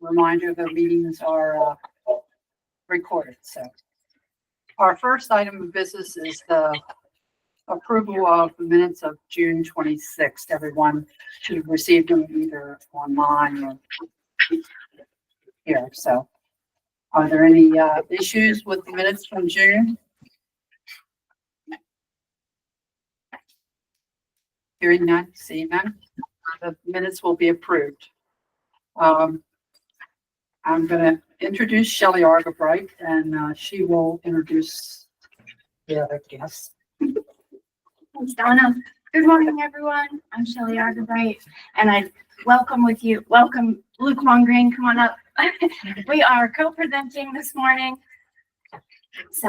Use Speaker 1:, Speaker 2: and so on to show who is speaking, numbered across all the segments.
Speaker 1: reminder, the meetings are recorded. So our first item of business is the approval of the minutes of June 26th. Everyone should have received them either online or here. So are there any issues with the minutes from June? Hearing none, seeing none, the minutes will be approved. I'm going to introduce Shelley Argabright, and she will introduce the other guests.
Speaker 2: Thanks, Donna. Good morning, everyone. I'm Shelley Argabright, and I welcome Luke Mongrain. Come on up. We are co-presenting this morning. So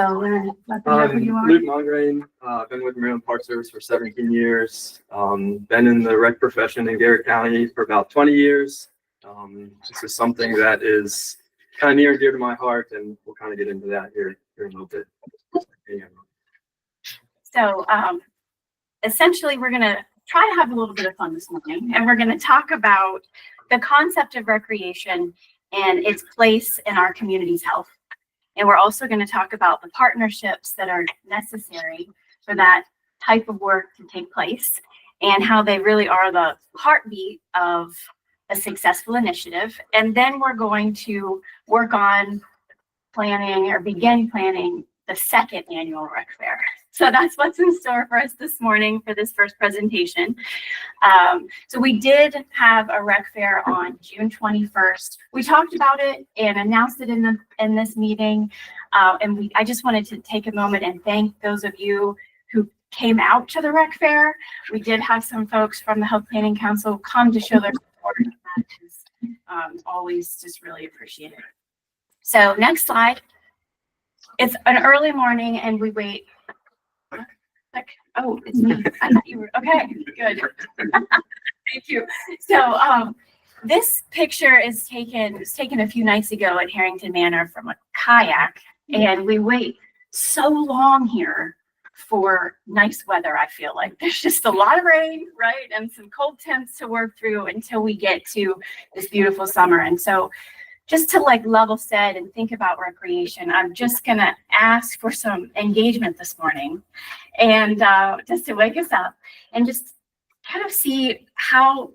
Speaker 2: let them know who you are.
Speaker 3: Luke Mongrain. I've been with Maryland Park Service for 17 years. Been in the rec profession in Garrett County for about 20 years. This is something that is kind of near and dear to my heart, and we'll kind of get into that here in a little bit.
Speaker 2: So essentially, we're going to try to have a little bit of fun this morning, and we're going to talk about the concept of recreation and its place in our community's health. And we're also going to talk about the partnerships that are necessary for that type of work to take place and how they really are the heartbeat of a successful initiative. And then we're going to work on planning or begin planning the second annual rec fair. So that's what's in store for us this morning for this first presentation. So we did have a rec fair on June 21st. We talked about it and announced it in this meeting. I just wanted to take a moment and thank those of you who came out to the rec fair. We did have some folks from the Health Planning Council come to show their support. That is always just really appreciated. So next slide. It's an early morning and we wait. Oh, it's me. I thought you were okay. Good. Thank you. So this picture was taken a few nights ago at Harrington Manor from a kayak, and we wait so long here for nice weather. I feel like there's just a lot of rain, right, and some cold temps to work through until we get to this beautiful summer. And so just to level set and think about recreation, I'm just going to ask for some engagement this morning and just to wake us up and just kind of see how,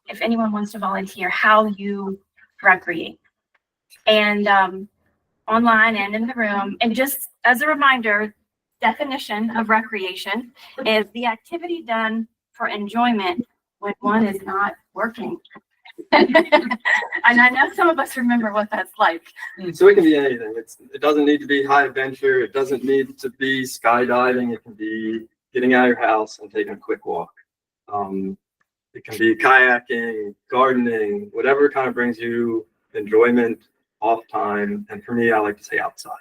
Speaker 2: if anyone wants to volunteer, how you recreate. And online and in the room. And just as a reminder, definition of recreation is the activity done for enjoyment when one is not working. And I know some of us remember what that's like.
Speaker 3: So it can be anything. It doesn't need to be high adventure. It doesn't need to be skydiving. It can be getting out of your house and taking a quick walk. It can be kayaking, gardening, whatever kind of brings you enjoyment, off time. And for me, I like to say outside.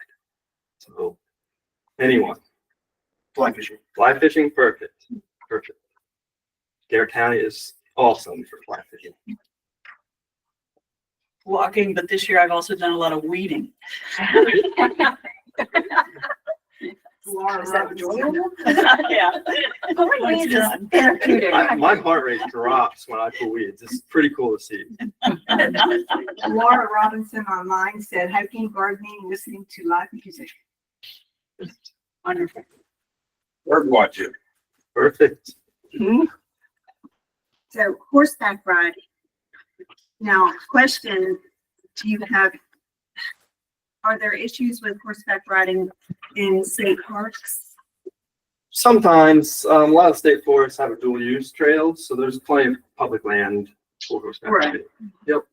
Speaker 3: So anyone.
Speaker 4: Fly fishing.
Speaker 3: Fly fishing, perfect. Perfect. Garrett County is awesome for fly fishing.
Speaker 1: Walking, but this year I've also done a lot of weeding. Is that enjoyable? Yeah.
Speaker 2: Weeds is therapeutic.
Speaker 3: My heart rate drops when I pull weeds. It's pretty cool to see.
Speaker 5: Laura Robinson online said hiking, gardening, listening to live music.
Speaker 1: Wonderful.
Speaker 4: Bird watching.
Speaker 3: Perfect.
Speaker 1: Mm-hmm.
Speaker 5: So horseback riding. Now, question, are there issues with horseback riding in state parks?
Speaker 3: Sometimes a lot of state forests have a dual use trails, so there's plenty of public land for horseback riding. Yep.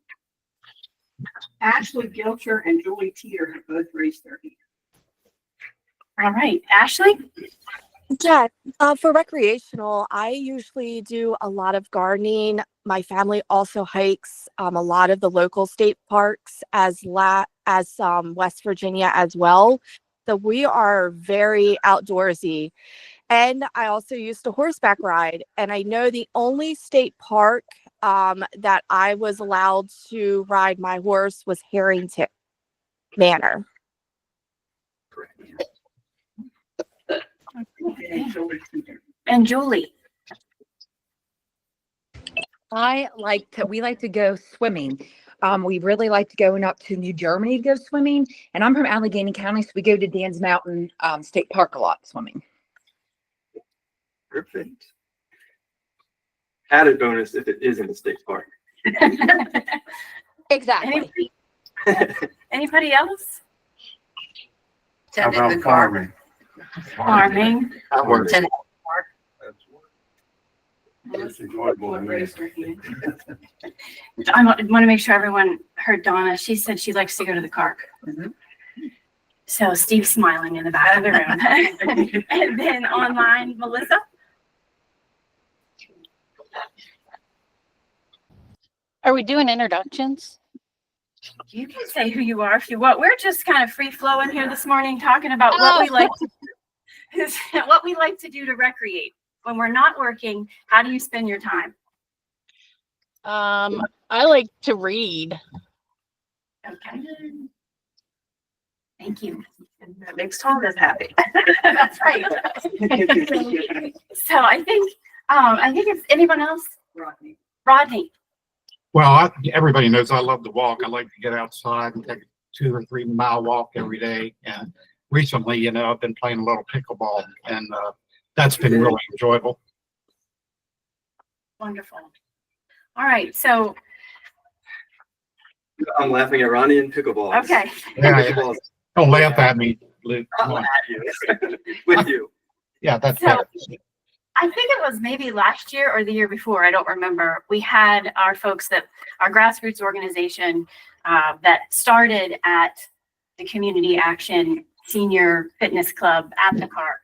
Speaker 5: Ashley Gilcher and Julie Teeter have both raised their hand.
Speaker 2: All right, Ashley.
Speaker 6: Yeah, for recreational, I usually do a lot of gardening. My family also hikes a lot of the local state parks as West Virginia as well. So we are very outdoorsy. And I also used to horseback ride. And I know the only state park that I was allowed to ride my horse was Harrington Manor.
Speaker 2: And Julie.
Speaker 7: We like to go swimming. We really like to going up to New Germany to go swimming. And I'm from Allegheny County, so we go to Dan's Mountain State Park a lot swimming.
Speaker 3: Perfect. Added bonus if it is in the state park.
Speaker 6: Exactly.
Speaker 2: Anybody else?
Speaker 4: How
Speaker 1: Tended the
Speaker 4: about
Speaker 1: car.
Speaker 4: farming?
Speaker 2: Farming.
Speaker 3: That works.
Speaker 1: Tended
Speaker 4: That's enjoyable to me.
Speaker 2: I want to make sure everyone heard Donna. She said she likes to go to the park.
Speaker 1: Mhm.
Speaker 2: So Steve's smiling in the back of the room. And then online, Melissa.
Speaker 8: Are we doing introductions?
Speaker 2: You can say who you are if you want. We're just kind of free flowing here this morning, talking about what we like to do, what we like to do to recreate. When we're not working, how do you spend your time?
Speaker 8: I like to read.
Speaker 2: Okay. Thank you.
Speaker 1: That makes Thomas happy.
Speaker 2: That's right. So I think it's anyone else?
Speaker 1: Rodney.
Speaker 2: Rodney.
Speaker 9: Well, everybody knows I love to walk. I like to get outside and take a 2 or 3 mile walk every day. And recently, I've been playing a little pickleball, and that's been really enjoyable.
Speaker 2: Wonderful. All right. So,
Speaker 3: I'm laughing at Ronnie and pickleball.
Speaker 2: okay.
Speaker 9: Yeah,
Speaker 3: Pickleball.
Speaker 9: don't laugh at me, Luke.
Speaker 3: Come on, at you. With you.
Speaker 9: Yeah, that's
Speaker 2: So-
Speaker 9: that.
Speaker 2: I think it was maybe last year or the year before. I don't remember. We had our folks our grassroots organization that started at the Community Action Senior Fitness Club at the park.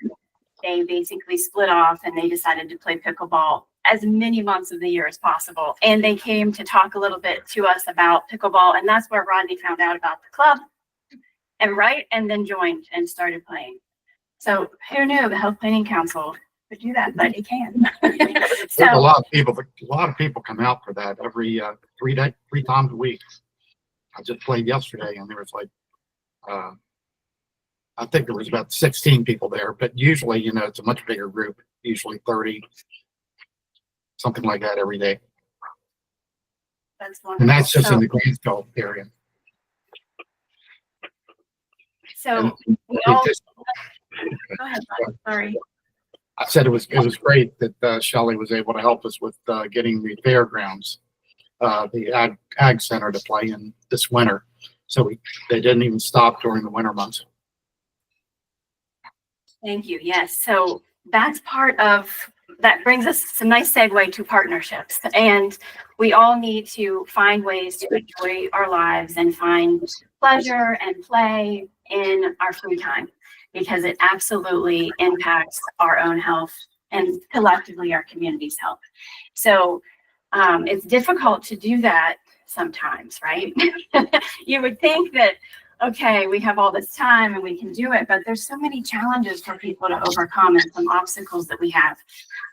Speaker 2: They basically split off and they decided to play pickleball as many months of the year as possible. And they came to talk a little bit to us about pickleball. And that's where Rodney found out about the club and then joined and started playing. So who knew the Health Planning Council could do that, but it can.
Speaker 9: There's a
Speaker 2: So
Speaker 9: lot of people come out for that every 3 times a week. I just played yesterday, and there was like, I think there was about 16 people there, but usually, it's a much bigger group, usually 30, something like that every day.
Speaker 2: that's wonderful.
Speaker 9: And that's just in the Greensville area.
Speaker 2: So
Speaker 9: And
Speaker 2: we all,
Speaker 9: it just-
Speaker 2: go ahead, Rodney. Sorry.
Speaker 9: I said it was great that Shelley was able to help us with getting the fairgrounds, the ag center to play in this winter. So they didn't even stop during the winter months.
Speaker 2: Thank you. Yes. So that's that brings us some nice segue to partnerships. And we all need to find ways to enjoy our lives and find pleasure and play in our free time, because it absolutely impacts our own health and collectively our community's health. So it's difficult to do that sometimes, right? You would think that, okay, we have all this time and we can do it, but there's so many challenges for people to overcome and some obstacles that we have.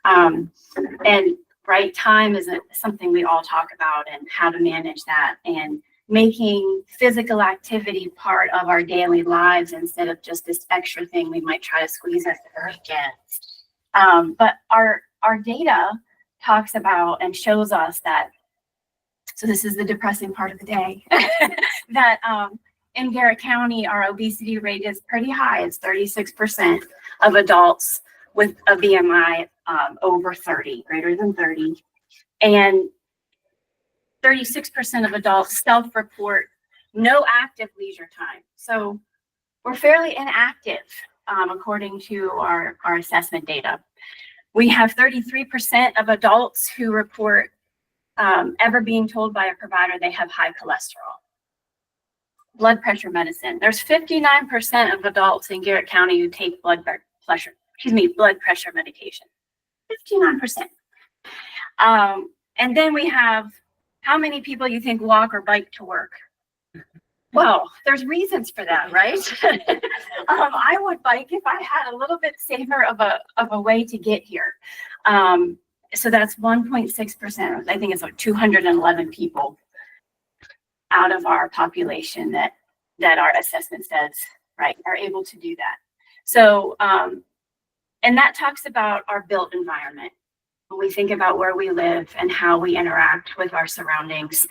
Speaker 2: And right, time is something we all talk about and how to manage that, and making physical activity part of our daily lives instead of just this extra thing we might try to squeeze at the weekends. But our data talks about and shows us that, so this is the depressing part of the day, that in Garrett County, our obesity rate is pretty high. It's 36% of adults with a BMI over 30, greater than 30. And 36% of adults self-report no active leisure time. So we're fairly inactive, according to our assessment data. We have 33% of adults who report ever being told by a provider they have high cholesterol. Blood pressure medicine. There's 59% of adults in Garrett County who take blood pressure medication. 59%. And then we have, how many people you think walk or bike to work? Well, there's reasons for that, right? I would bike if I had a little bit safer of a way to get here. So that's 1.6%. I think it's like 211 people out of our population that our assessment says, right, are able to do that. So, and that talks about our built environment. When we think about where we live and how we interact with our surroundings,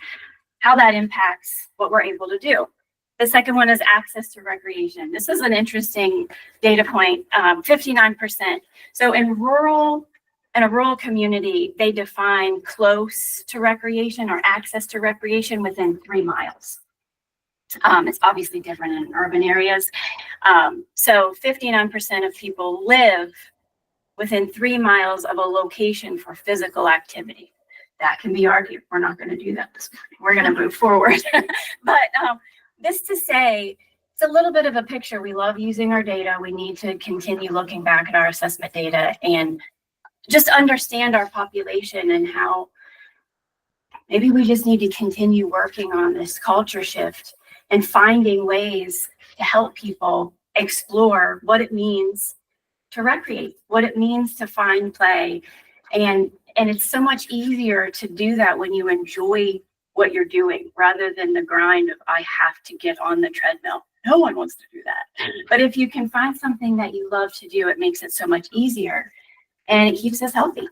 Speaker 2: how that impacts what we're able to do. The second one is access to recreation. This is an interesting data point, 59%. So in a rural community, they define close to recreation or access to recreation within 3 miles. It's obviously different in urban areas. So 59% of people live within 3 miles of a location for physical activity. That can be argued. We're not going to do that this morning. We're going to move forward. But this to say, it's a little bit of a picture. We love using our data. We need to continue looking back at our assessment data and just understand our population and how maybe we just need to continue working on this culture shift and finding ways to help people explore what it means to recreate, what it means to find play. And it's so much easier to do that when you enjoy what you're doing rather than the grind of I have to get on the treadmill. No one wants to do that. But if you can find something that you love to do, it makes it so much easier and it keeps us healthy.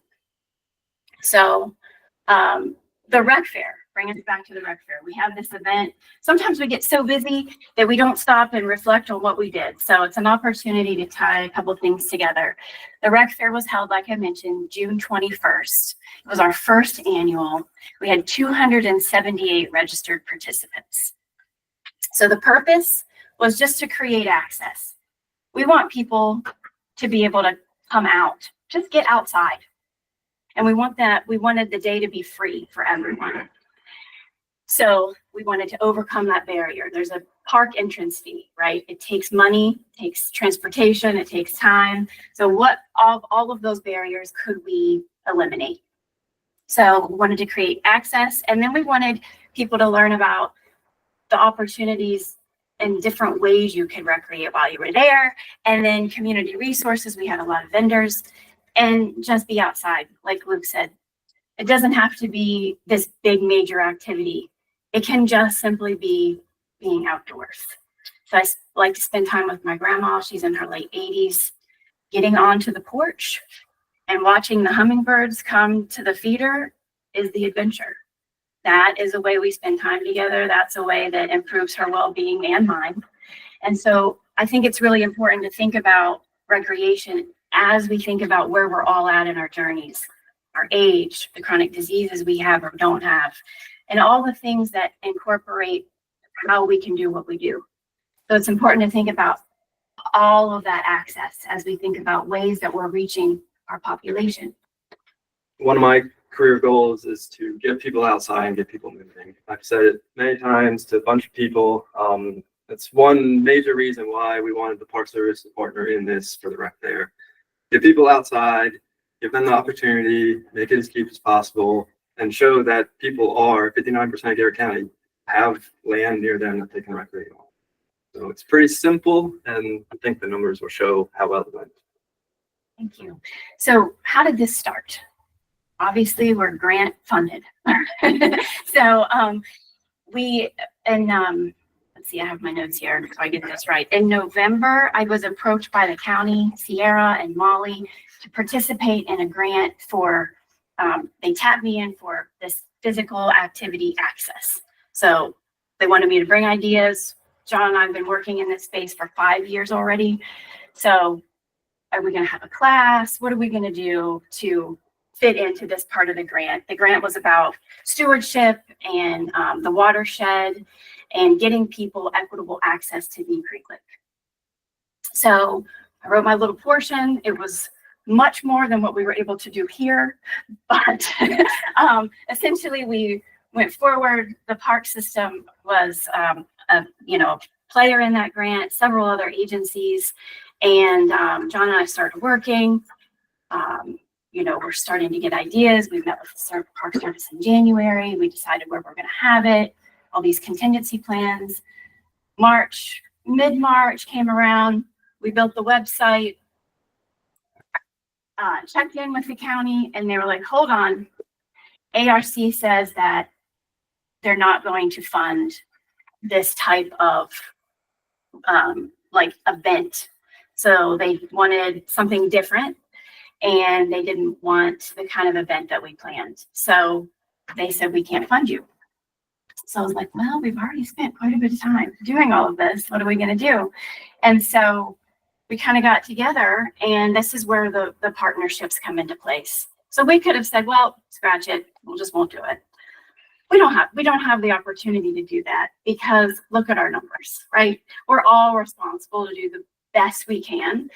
Speaker 2: So the rec fair, bring us back to the rec fair. We have this event. Sometimes we get so busy that we don't stop and reflect on what we did. So it's an opportunity to tie a couple things together. The rec fair was held, like I mentioned, June 21st. It was our first annual. We had 278 registered participants. So the purpose was just to create access. We want people to be able to come out, just get outside. And we wanted the day to be free for everyone. So we wanted to overcome that barrier. There's a park entrance fee, right? It takes money, it takes transportation, it takes time. So what all of those barriers could we eliminate? So we wanted to create access, and then we wanted people to learn about the opportunities and different ways you could recreate while you were there. And then community resources, we had a lot of vendors. And just be outside, like Luke said. It doesn't have to be this big major activity. It can just simply be being outdoors. So I like to spend time with my grandma. She's in her late 80s, getting onto the porch and watching the hummingbirds come to the feeder is the adventure. That is a way we spend time together. That's a way that improves her well-being and mine. And so I think it's really important to think about recreation as we think about where we're all at in our journeys, our age, the chronic diseases we have or don't have, and all the things that incorporate how we can do what we do. So it's important to think about all of that access as we think about ways that we're reaching our population.
Speaker 3: One of my career goals is to get people outside and get people moving. I've said it many times to a bunch of people. That's one major reason why we wanted the Park Service to partner in this for the rec fair. Get people outside, give them the opportunity, make it as cheap as possible, and show that people 59% of Garrett County have land near them that they can recreate on. So it's pretty simple, and I think the numbers will show how well it went.
Speaker 2: Thank you. So how did this start? Obviously, we're grant funded. So let's see, I have my notes here so I get this right. In November, I was approached by the county, Sierra and Molly, to participate in a grant for, they tapped me in for this physical activity access. So they wanted me to bring ideas. John and I have been working in this space for 5 years already. So are we going to have a class? What are we going to do to fit into this part of the grant? The grant was about stewardship and the watershed and getting people equitable access to Dean Creek Lake. So I wrote my little portion. It was much more than what we were able to do here, but essentially we went forward. The park system was a player in that grant, several other agencies, and John and I started working. We're starting to get ideas. We met with the Park Service in January. We decided where we're going to have it, all these contingency plans. Mid-March came around. We built the website, checked in with the county, and they were like, hold on. ARC says that they're not going to fund this type of event. So they wanted something different, and they didn't want the kind of event that we planned. So they said, we can't fund you. So I was like, well, we've already spent quite a bit of time doing all of this. What are we going to do? And so we kind of got together, and this is where the partnerships come into place. So we could have said, well, scratch it. We'll just won't do it. We don't have the opportunity to do that because look at our numbers, right? We're all responsible to do the best we can.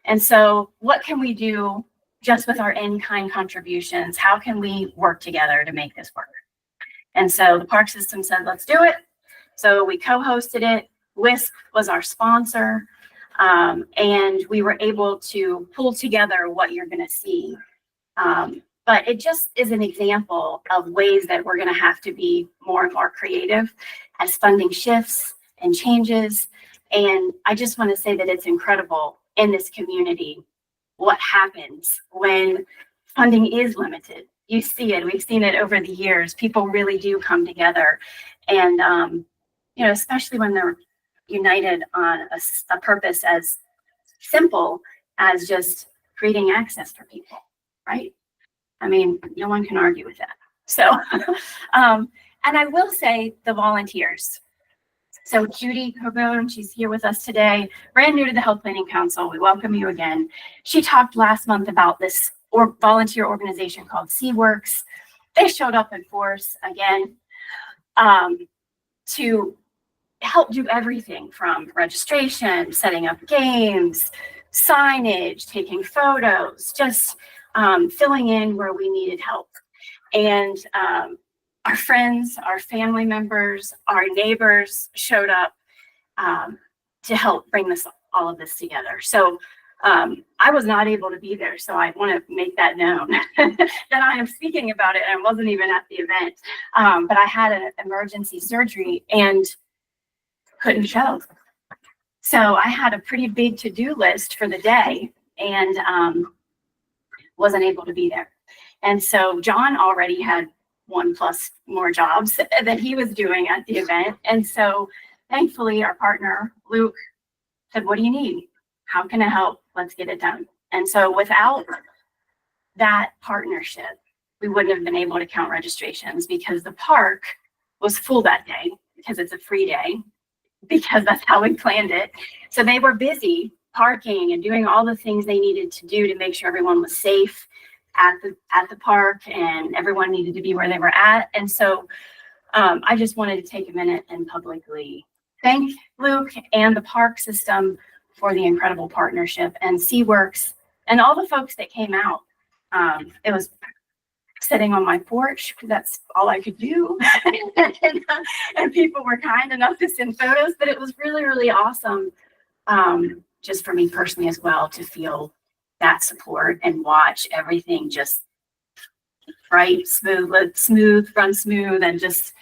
Speaker 2: And so what can we do just with our in-kind contributions? How can we work together to make this work? And so the park system said, let's do it. So we co-hosted it. WISP was our sponsor. And we were able to pull together what you're going to see. But it just is an example of ways that we're going to have to be more and more creative as funding shifts and changes. And I just want to say that it's incredible in this community what happens when funding is limited. You see it. We've seen it over the years. People really do come together. And, you know, especially when they're united on a purpose as simple as just creating access for people, right? I mean, no one can argue with that. So, and I will say the volunteers. So Judy Coburn, she's here with us today, brand new to the Health Planning Council. We welcome you again. She talked last month about this volunteer organization called SeaWorks. They showed up in force again to help do everything from registration, setting up games, signage, taking photos, just filling in where we needed help. And our friends, our family members, our neighbors showed up to help bring all of this together. So I was not able to be there, so I want to make that known that I am speaking about it. And I wasn't even at the event, but I had an emergency surgery and couldn't show. So I had a pretty big to-do list for the day and wasn't able to be there. And so John already had 1+ more jobs that he was doing at the event. And so thankfully our partner, Luke, said, what do you need? How can I help? Let's get it done. And so without that partnership, we wouldn't have been able to count registrations because the park was full that day because it's a free day, because that's how we planned it. So they were busy parking and doing all the things they needed to do to make sure everyone was safe at the park and everyone needed to be where they were at. And so I just wanted to take a minute and publicly thank Luke and the park system for the incredible partnership, and SeaWorks and all the folks that came out. It was sitting on my porch because that's all I could do. and people were kind enough to send photos, but it was really, really awesome. Just for me personally as well, to feel that support and watch everything just right, run smooth, and just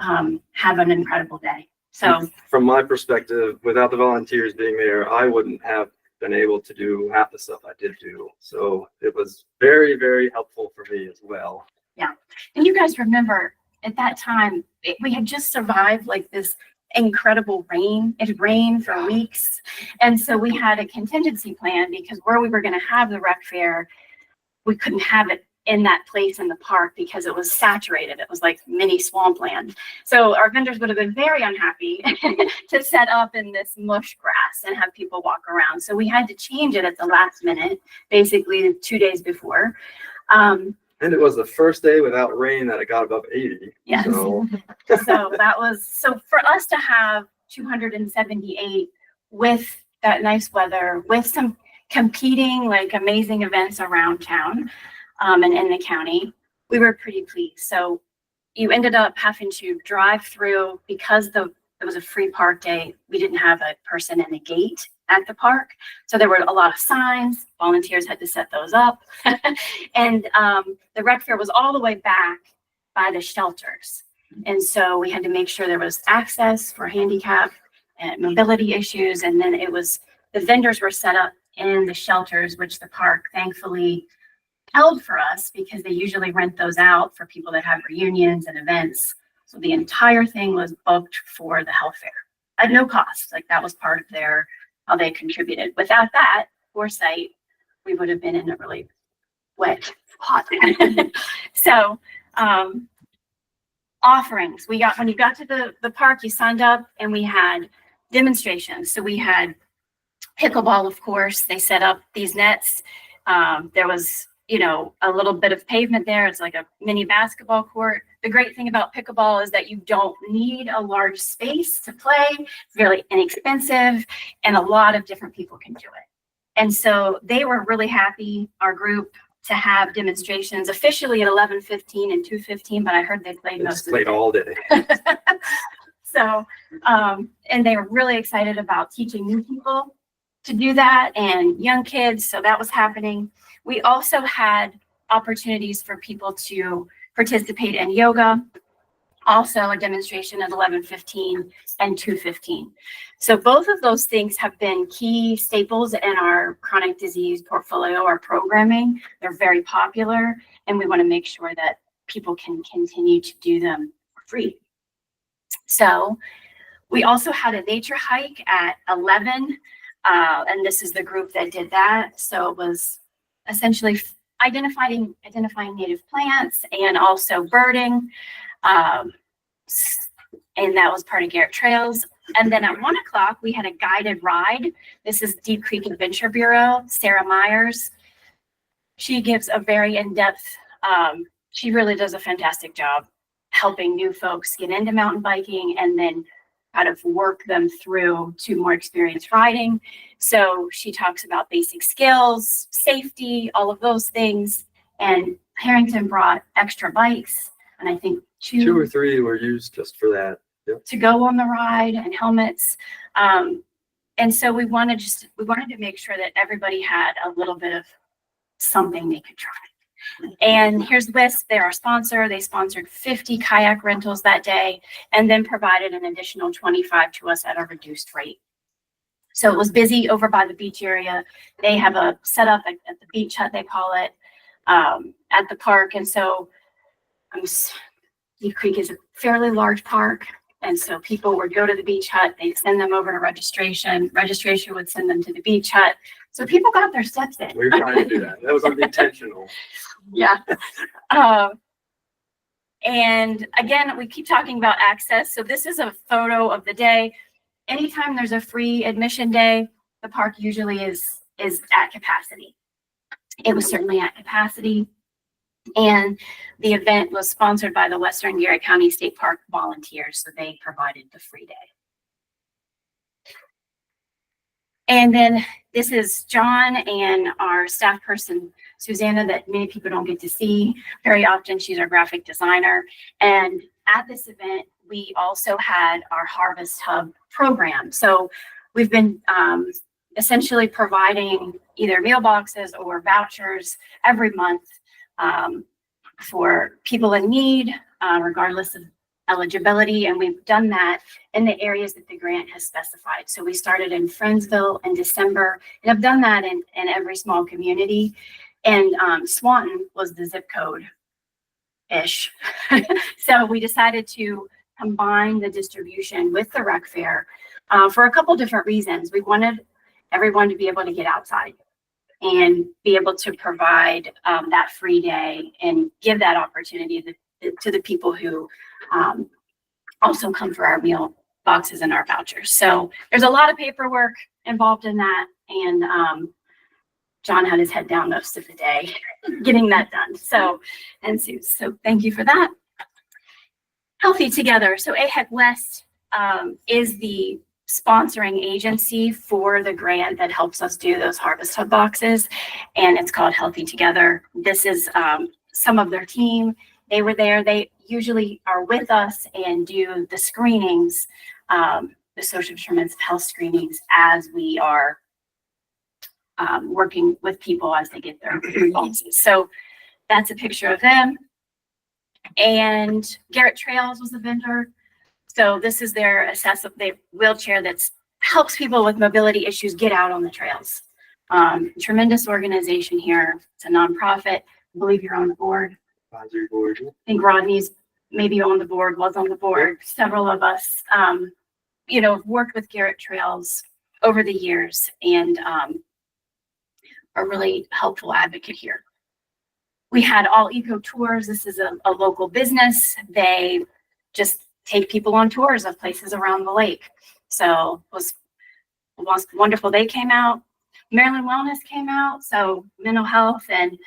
Speaker 2: have an incredible day. So
Speaker 3: from my perspective, without the volunteers being there, I wouldn't have been able to do half the stuff I did do. So it was very, very helpful for me as well.
Speaker 2: Yeah. And you guys remember at that time, we had just survived like this incredible rain. It rained for weeks. And so we had a contingency plan because where we were going to have the rec fair, we couldn't have it in that place in the park because it was saturated. It was like mini swampland. So our vendors would have been very unhappy to set up in this mush grass and have people walk around. So we had to change it at the last minute, basically 2 days before.
Speaker 3: And it was the first day without rain that it got above 80.
Speaker 2: Yes.
Speaker 3: So,
Speaker 2: so that was, so for us to have 278 with that nice weather, with some competing like amazing events around town, and in the county, we were pretty pleased. So you ended up having to drive through because it was a free park day. We didn't have a person in the gate at the park. So there were a lot of signs. Volunteers had to set those up. And the rec fair was all the way back by the shelters. And so we had to make sure there was access for handicap and mobility issues. And then the vendors were set up in the shelters, which the park thankfully held for us because they usually rent those out for people that have reunions and events. So the entire thing was booked for the health fair at no cost. Like that was part of how they contributed. Without that foresight, we would have been in a really wet spot. So offerings. When you got to the park, you signed up and we had demonstrations. So we had pickleball, of course. They set up these nets. There was, a little bit of pavement there. It's like a mini basketball court. The great thing about pickleball is that you don't need a large space to play. It's really inexpensive and a lot of different people can do it. And so they were really happy, our group, to have demonstrations officially at 11:15 and 2:15, but I heard they played most of
Speaker 3: Played
Speaker 2: the
Speaker 3: all day.
Speaker 2: day. So, and they were really excited about teaching new people to do that and young kids. So that was happening. We also had opportunities for people to participate in yoga, also a demonstration at 11:15 and 2:15. So both of those things have been key staples in our chronic disease portfolio, our programming. They're very popular, and we want to make sure that people can continue to do them for free. So we also had a nature hike at 11, and this is the group that did that. So it was essentially identifying native plants and also birding. And that was part of Garrett Trails. And then at 1 o'clock, we had a guided ride. This is Deep Creek Adventure Bureau, Sarah Myers. She gives a very in-depth, she really does a fantastic job helping new folks get into mountain biking and then kind of work them through to more experienced riding. So she talks about basic skills, safety, all of those things. And Harrington brought extra bikes, and I think
Speaker 3: Two or three were used just for that. Yep.
Speaker 2: to go on the ride and helmets. And so we wanted to make sure that everybody had a little bit of something they could try. And here's WISP, they're our sponsor. They sponsored 50 kayak rentals that day and then provided an additional 25 to us at a reduced rate. So it was busy over by the beach area. They have a setup at the beach hut, they call it, at the park. And so Deep Creek is a fairly large park. And so people would go to the beach hut, they'd send them over to registration. Registration would send them to the beach hut. So people got their steps in.
Speaker 3: We were trying to do that. That was unintentional.
Speaker 2: Yeah. And again, we keep talking about access. So this is a photo of the day. Anytime there's a free admission day, the park usually is at capacity. It was certainly at capacity. And the event was sponsored by the Western Garrett County State Park volunteers. So they provided the free day. And then this is John and our staff person, Susanna, that many people don't get to see very often. She's our graphic designer. And at this event, we also had our Harvest Hub program. So we've been essentially providing either meal boxes or vouchers every month for people in need, regardless of eligibility. And we've done that in the areas that the grant has specified. So we started in Friendsville in December, and I've done that in every small community. And Swanton was the zip code-ish. So we decided to combine the distribution with the rec fair for a couple different reasons. We wanted everyone to be able to get outside and be able to provide that free day and give that opportunity to the people who also come for our meal boxes and our vouchers. So there's a lot of paperwork involved in that. And John had his head down most of the day getting that done. So thank you for that. Healthy Together. So AHEC West is the sponsoring agency for the grant that helps us do those Harvest Hub boxes. And it's called Healthy Together. This is some of their team. They were there. They usually are with us and do the screenings, the social determinants of health screenings as we are working with people as they get their boxes. So that's a picture of them. And Garrett Trails was the vendor. So this is their wheelchair that helps people with mobility issues get out on the trails. Tremendous organization here. It's a nonprofit. I believe you're on the board.
Speaker 3: Advisory board.
Speaker 2: I think Rodney's maybe on the board, was on the board. Several of us, worked with Garrett Trails over the years and a really helpful advocate here. We had All Eco Tours. This is a local business. They just take people on tours of places around the lake. So it was wonderful. They came out. Maryland Wellness came out. So mental health and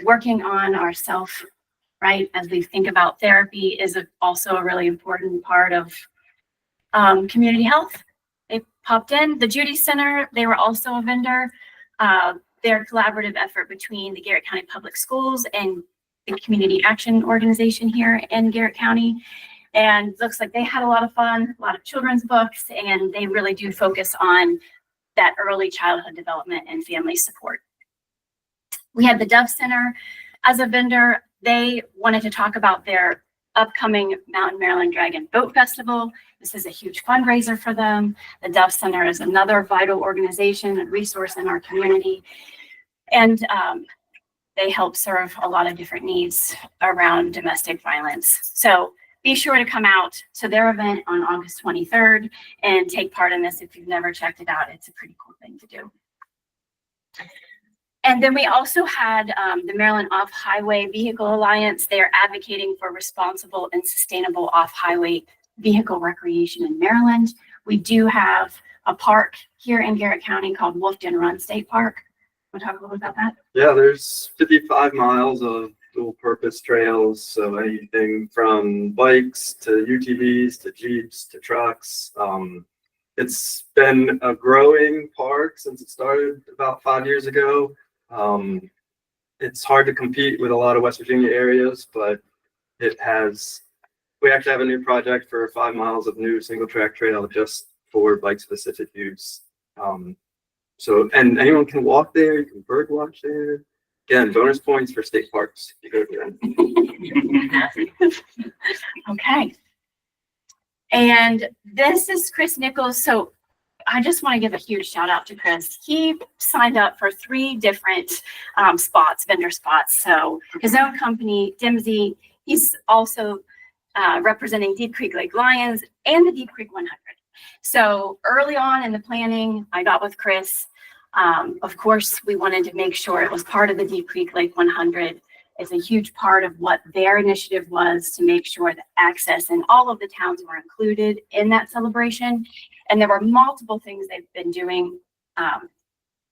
Speaker 2: working on ourself, right? As we think about therapy is also a really important part of community health. They popped in. The Judy Center, they were also a vendor. Their collaborative effort between the Garrett County Public Schools and the Community Action Organization here in Garrett County. And looks like they had a lot of fun, a lot of children's books, and they really do focus on that early childhood development and family support. We had the Dove Center as a vendor. They wanted to talk about their upcoming Mountain Maryland Dragon Boat Festival. This is a huge fundraiser for them. The Dove Center is another vital organization and resource in our community. And they help serve a lot of different needs around domestic violence. So be sure to come out to their event on August 23rd and take part in this if you've never checked it out. It's a pretty cool thing to do. And then we also had the Maryland Off-Highway Vehicle Alliance. They are advocating for responsible and sustainable off-highway vehicle recreation in Maryland. We do have a park here in Garrett County called Wolfden Run State Park. Want to talk a little bit about that?
Speaker 3: Yeah, there's 55 miles of dual purpose trails. So anything from bikes to UTVs to Jeeps to trucks. It's been a growing park since it started about 5 years ago. It's hard to compete with a lot of West Virginia areas, but we actually have a new project for 5 miles of new single track trail just for bike specific use. And anyone can walk there, you can bird watch there. Again, bonus points for state parks. You go there.
Speaker 2: Okay. And this is Chris Nichols. So I just want to give a huge shout out to Chris. He signed up for 3 different vendor spots. So his own company, Dimsey, he's also representing Deep Creek Lake Lions and the Deep Creek 100. So early on in the planning, I got with Chris. Of course, we wanted to make sure it was part of the Deep Creek Lake 100. It's a huge part of what their initiative was to make sure that access in all of the towns were included in that celebration. And there were multiple things they've been doing.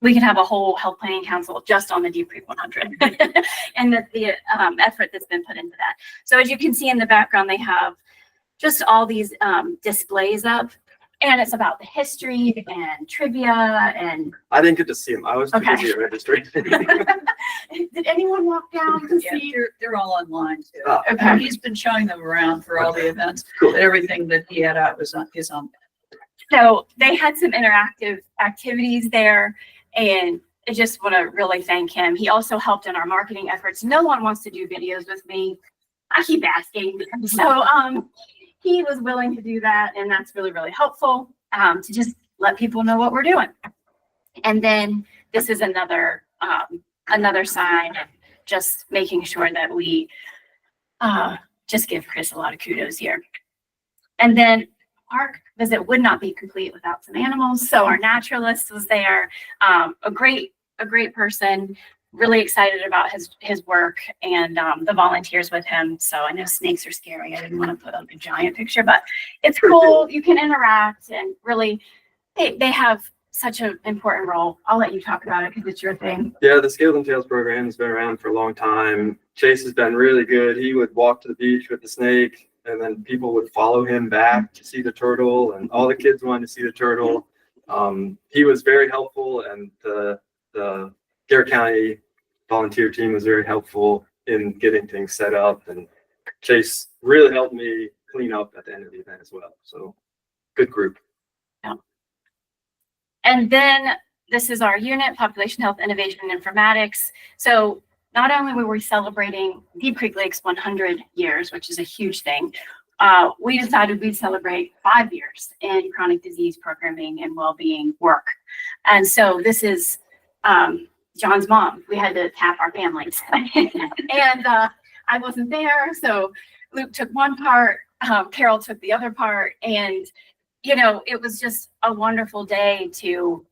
Speaker 2: We could have a whole health planning council just on the Deep Creek 100 and the effort that's been put into that. So as you can see in the background, they have just all these displays up, and it's about the history and trivia. And
Speaker 3: I didn't get to see them. I was too
Speaker 2: Okay.
Speaker 3: busy at registry.
Speaker 2: did anyone walk down to
Speaker 1: Yeah,
Speaker 2: see?
Speaker 1: they're all online too.
Speaker 3: Oh,
Speaker 2: Okay.
Speaker 1: He's been showing them around for all the events.
Speaker 3: Cool.
Speaker 1: Everything that he had out is on.
Speaker 2: So they had some interactive activities there, and I just want to really thank him. He also helped in our marketing efforts. No one wants to do videos with me. I keep asking. So he was willing to do that, and that's really, really helpful to just let people know what we're doing. And then this is another sign, just making sure that we just give Chris a lot of kudos here. And then park visit would not be complete without some animals. So our naturalist was there, a great person, really excited about his work and the volunteers with him. So I know snakes are scary. I didn't want to put up a giant picture, but it's cool. You can interact, and really they have such an important role. I'll let you talk about it because it's your thing.
Speaker 3: Yeah, the Scales and Tails program has been around for a long time. Chase has been really good. He would walk to the beach with the snake, and then people would follow him back to see the turtle, and all the kids wanted to see the turtle. He was very helpful, and the Garrett County volunteer team was very helpful in getting things set up, and Chase really helped me clean up at the end of the event as well. So good group.
Speaker 2: Yeah. And then this is our unit, Population Health Innovation and Informatics. So not only were we celebrating Deep Creek Lake's 100 years, which is a huge thing, we decided we'd celebrate 5 years in chronic disease programming and well-being work. And so this is John's mom. We had to tap our families. And I wasn't there, so Luke took one part, Carol took the other part, and it was just a wonderful day to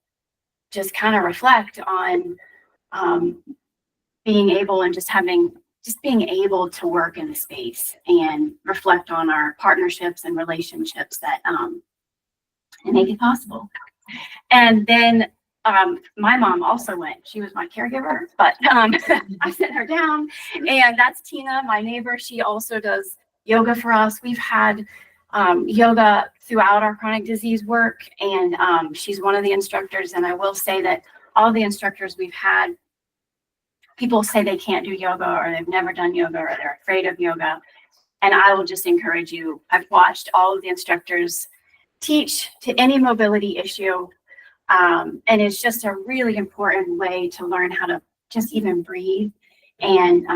Speaker 2: just kind of reflect on being able and just having just being able to work in the space and reflect on our partnerships and relationships that and make it possible. And then my mom also went. She was my caregiver, but I sent her down. And that's Tina, my neighbor. She also does yoga for us. We've had yoga throughout our chronic disease work, and she's one of the instructors. And I will say that all the instructors we've had, people say they can't do yoga or they've never done yoga or they're afraid of yoga. And I will just encourage you. I've watched all of the instructors teach to any mobility issue. And it's just a really important way to learn how to just even breathe and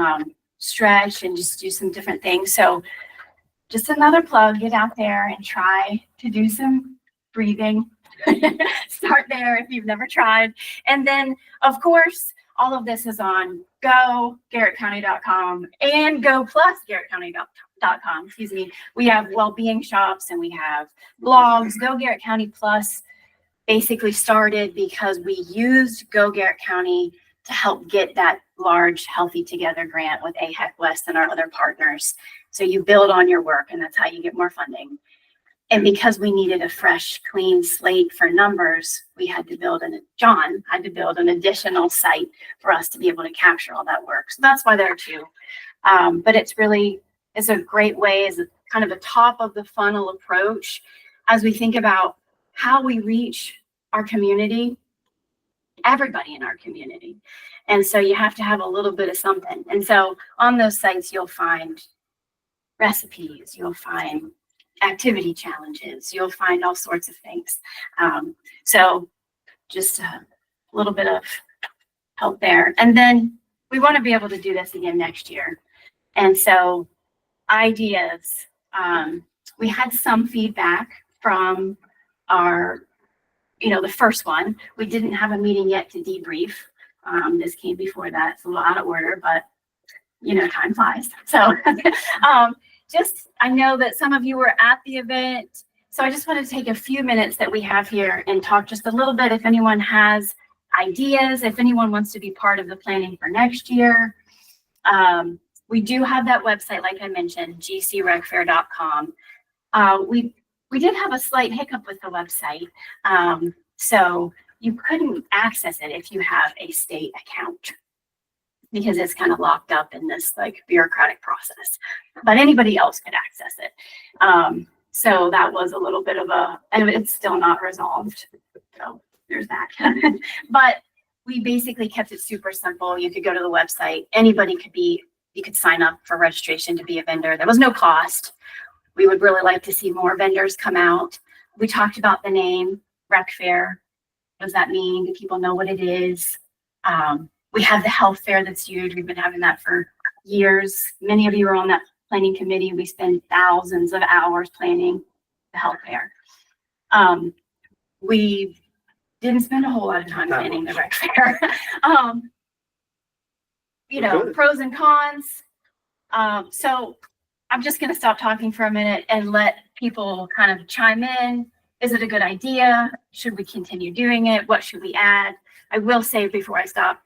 Speaker 2: stretch and just do some different things. So just another plug, get out there and try to do some breathing. Start there if you've never tried. And then, of course, all of this is on GoGarrettCounty.com and GoPlusGarrettCounty.com. Excuse me. We have well-being shops and we have blogs. Go Garrett County Plus basically started because we used Go Garrett County to help get that large Healthy Together grant with AHEC West and our other partners. So you build on your work, and that's how you get more funding. And because we needed a fresh, clean slate for numbers, we had to build John had to build an additional site for us to be able to capture all that work. So that's why there are two. But it's a great way, as a kind of a top of the funnel approach as we think about how we reach our community, everybody in our community. And so you have to have a little bit of something. And so on those sites, you'll find recipes, you'll find activity challenges, you'll find all sorts of things. So just a little bit of help there. And then we want to be able to do this again next year. And so ideas, we had some feedback from our, the first one. We didn't have a meeting yet to debrief. This came before that. It's a little out of order, but time flies. So I know that some of you were at the event. So I just want to take a few minutes that we have here and talk just a little bit. If anyone has ideas, if anyone wants to be part of the planning for next year, we do have that website, like I mentioned, gcrecfair.com. We did have a slight hiccup with the website. So you couldn't access it if you have a state account, because it's kind of locked up in this bureaucratic process, but anybody else could access it. So that was a little bit of and it's still not resolved. So there's that. But we basically kept it super simple. You could go to the website. Anybody you could sign up for registration to be a vendor. There was no cost. We would really like to see more vendors come out. We talked about the name Rec Fair. What does that mean? Do people know what it is? We have the health fair that's huge. We've been having that for years. Many of you are on that planning committee. We spend thousands of hours planning the health fair. We didn't spend a whole lot of time planning the rec fair. Pros and cons. So I'm just going to stop talking for a minute and let people kind of chime in. Is it a good idea? Should we continue doing it? What should we add? I will say before I stop,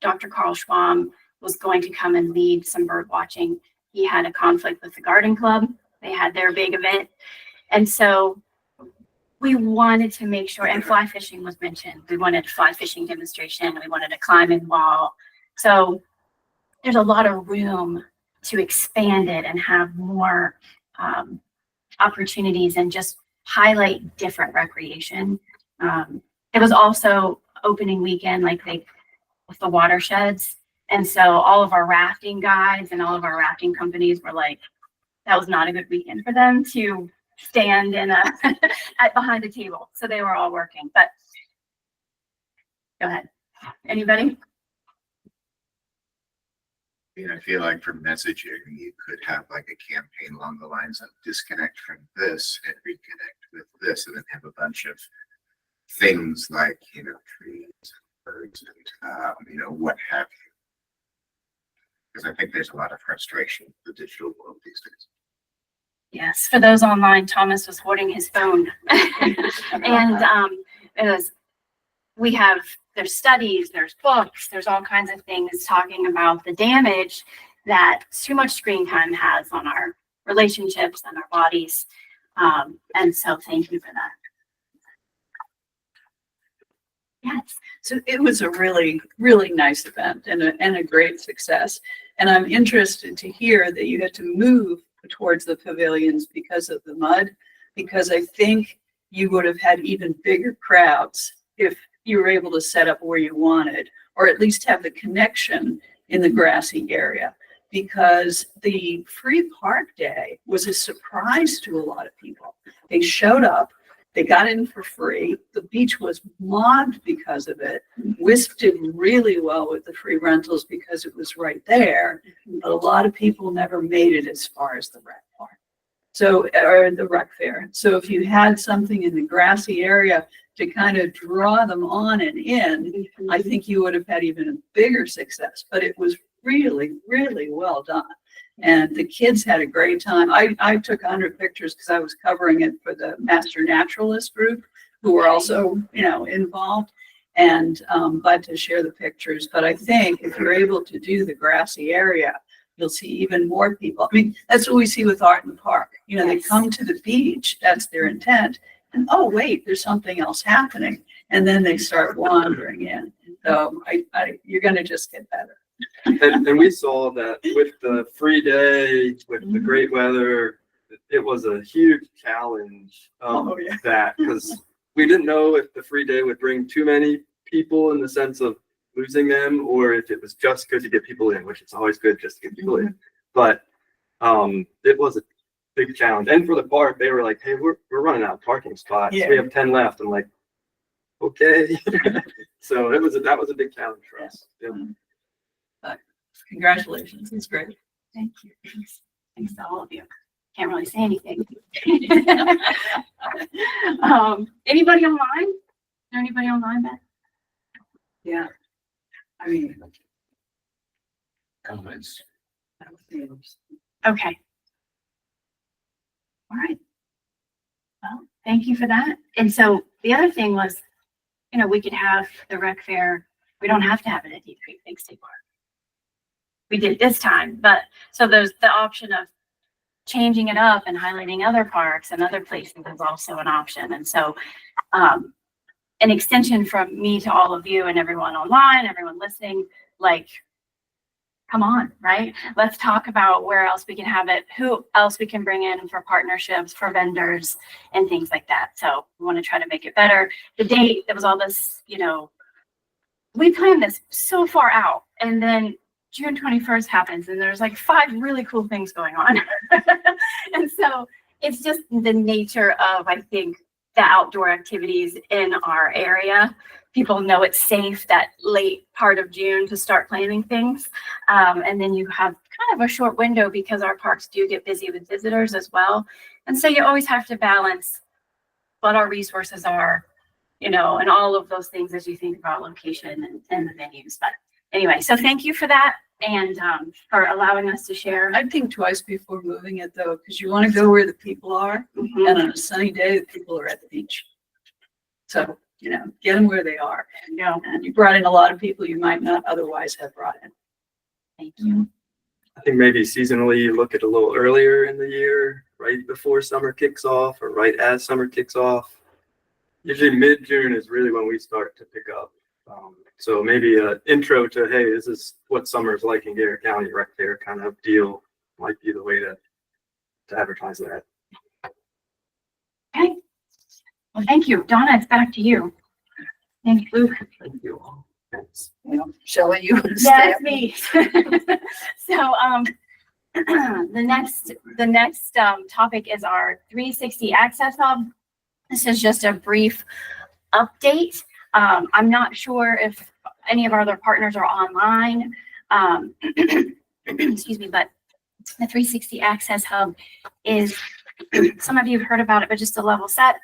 Speaker 2: Dr. Carl Schwam was going to come and lead some bird watching. He had a conflict with the garden club. They had their big event. And so we wanted to make sure, and fly fishing was mentioned. We wanted a fly fishing demonstration. We wanted a climbing wall. So there's a lot of room to expand it and have more opportunities and just highlight different recreation. It was also opening weekend, with the watersheds. And so all of our rafting guides and all of our rafting companies were like, that was not a good weekend for them to stand behind a table. So they were all working, but go ahead. Anybody?
Speaker 4: I feel like for messaging, you could have a campaign along the lines of disconnect from this and reconnect with this, and then have a bunch of things like, trees and birds and, what have you. Because I think there's a lot of frustration in the digital world these days.
Speaker 2: Yes, for those online, Thomas was holding his phone. And there's studies, there's books, there's all kinds of things talking about the damage that too much screen time has on our relationships and our bodies. And so thank you for that. Yes.
Speaker 10: So it was a really, really nice event and a great success. And I'm interested to hear that you had to move towards the pavilions because of the mud, because I think you would have had even bigger crowds if you were able to set up where you wanted, or at least have the connection in the grassy area. Because the free park day was a surprise to a lot of people. They showed up, they got in for free. The beach was mobbed because of it. Wisp did really well with the free rentals because it was right there. But a lot of people never made it as far as the rec park. So, or the rec fair. So if you had something in the grassy area to kind of draw them on and in, I think you would have had even a bigger success. But it was really, really well done. And the kids had a great time. I took 100 pictures because I was covering it for the Master Naturalist group, who were also, involved, and glad to share the pictures. But I think if you're able to do the grassy area, you'll see even more people. I mean, that's what we see with Art in the Park. They come to the beach, that's their intent. And oh, wait, there's something else happening. And then they start wandering in. So you're going to just get better.
Speaker 3: And we saw that with the free day, with the great weather, it was a huge challenge. That because we didn't know if the free day would bring too many people in the sense of losing them, or if it was just good to get people in, which it's always good just to get people in. But it was a big challenge. And for the park, they were like, "Hey, we're running out of parking spots. We have 10 left." I'm like, "Okay." So that was a big challenge for us. Yeah.
Speaker 10: Congratulations. It's great.
Speaker 2: Thank you. Thanks to all of you. Can't really say anything. Anybody online? Is there anybody online, Beth?
Speaker 10: Yeah. I mean,
Speaker 4: Comments.
Speaker 2: Okay. All right. Well, thank you for that. And so the other thing was, we could have the rec fair. We don't have to have it at Deep Creek Big State Park. We did this time, but so there's the option of changing it up and highlighting other parks and other places is also an option. And so an extension from me to all of you and everyone online, everyone listening, like, come on, right? Let's talk about where else we can have it, who else we can bring in for partnerships, for vendors and things like that. So we want to try to make it better. The date, there was all this, we planned this so far out, and then June 21st happens and there's like 5 really cool things going on. And so it's just the nature of, I think, the outdoor activities in our area. People know it's safe that late part of June to start planning things. And then you have kind of a short window because our parks do get busy with visitors as well. And so you always have to balance what our resources are, and all of those things as you think about location and the venues. But anyway, so thank you for that and for allowing us to share.
Speaker 10: I'd think twice before moving it though, because you want to go where the people are.
Speaker 2: Mhm.
Speaker 10: And on a sunny day, the people are at the beach. So, get them where they are. And you brought in a lot of people you might not otherwise have brought in.
Speaker 2: Thank you.
Speaker 3: I think maybe seasonally you look at a little earlier in the year, right before summer kicks off or right as summer kicks off. Usually mid-June is really when we start to pick up. So maybe an intro to, hey, this is what summer's like in Garrett County Rec Fair kind of deal might be the way to advertise that.
Speaker 2: Okay. Well, thank you. Donna, it's back to you. Thank you, Luke.
Speaker 3: Thank you all. Thanks.
Speaker 10: Shelley, you would
Speaker 2: Yeah,
Speaker 10: stay.
Speaker 2: it's me. So the next topic is our 360 Access Hub. This is just a brief update. I'm not sure if any of our other partners are online. Excuse me, but the 360 Access Hub is, some of you have heard about it, but just a level set.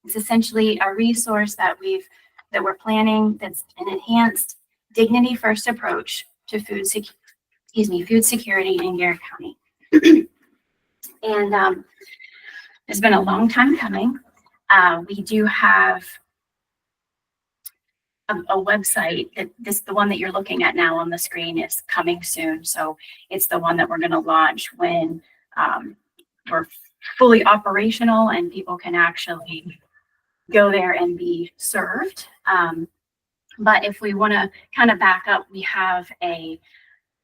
Speaker 2: It's essentially a resource that we're planning that's an enhanced dignity first approach to food security in Garrett County. And it's been a long time coming. We do have a website that the one that you're looking at now on the screen is coming soon. So it's the one that we're going to launch when we're fully operational and people can actually go there and be served. But if we want to kind of back up, we have a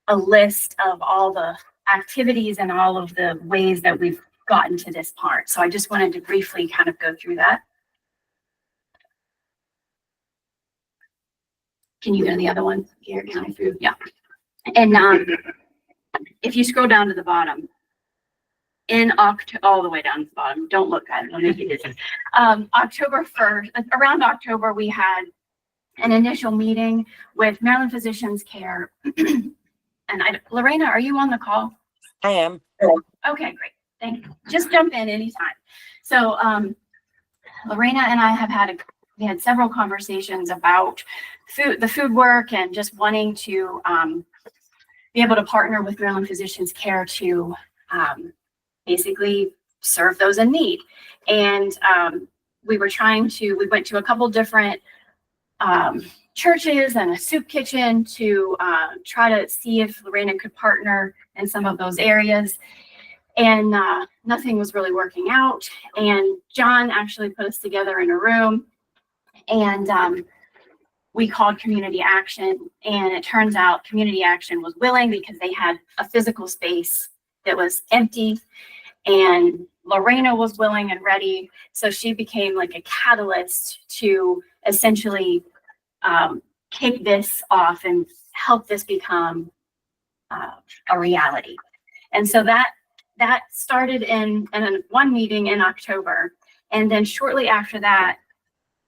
Speaker 2: list of all the activities and all of the ways that we've gotten to this part. So I just wanted to briefly kind of go through that. Can you go to the other one? Here, county food. Yeah. And if you scroll down to the bottom, in October, all the way down to the bottom, don't look at it, it'll make you dizzy. October 1st, around October, we had an initial meeting with Maryland Physicians Care. And Lorena, are you on the call?
Speaker 11: I am.
Speaker 2: Okay, great. Thank you. Just jump in anytime. So Lorena and I we had several conversations about the food work and just wanting to be able to partner with Maryland Physicians Care to basically serve those in need. And we went to a couple different churches and a soup kitchen to try to see if Lorena could partner in some of those areas. And nothing was really working out. And John actually put us together in a room and we called Community Action. And it turns out Community Action was willing because they had a physical space that was empty. And Lorena was willing and ready. So she became like a catalyst to essentially kick this off and help this become a reality. And so that started in one meeting in October. And then shortly after that,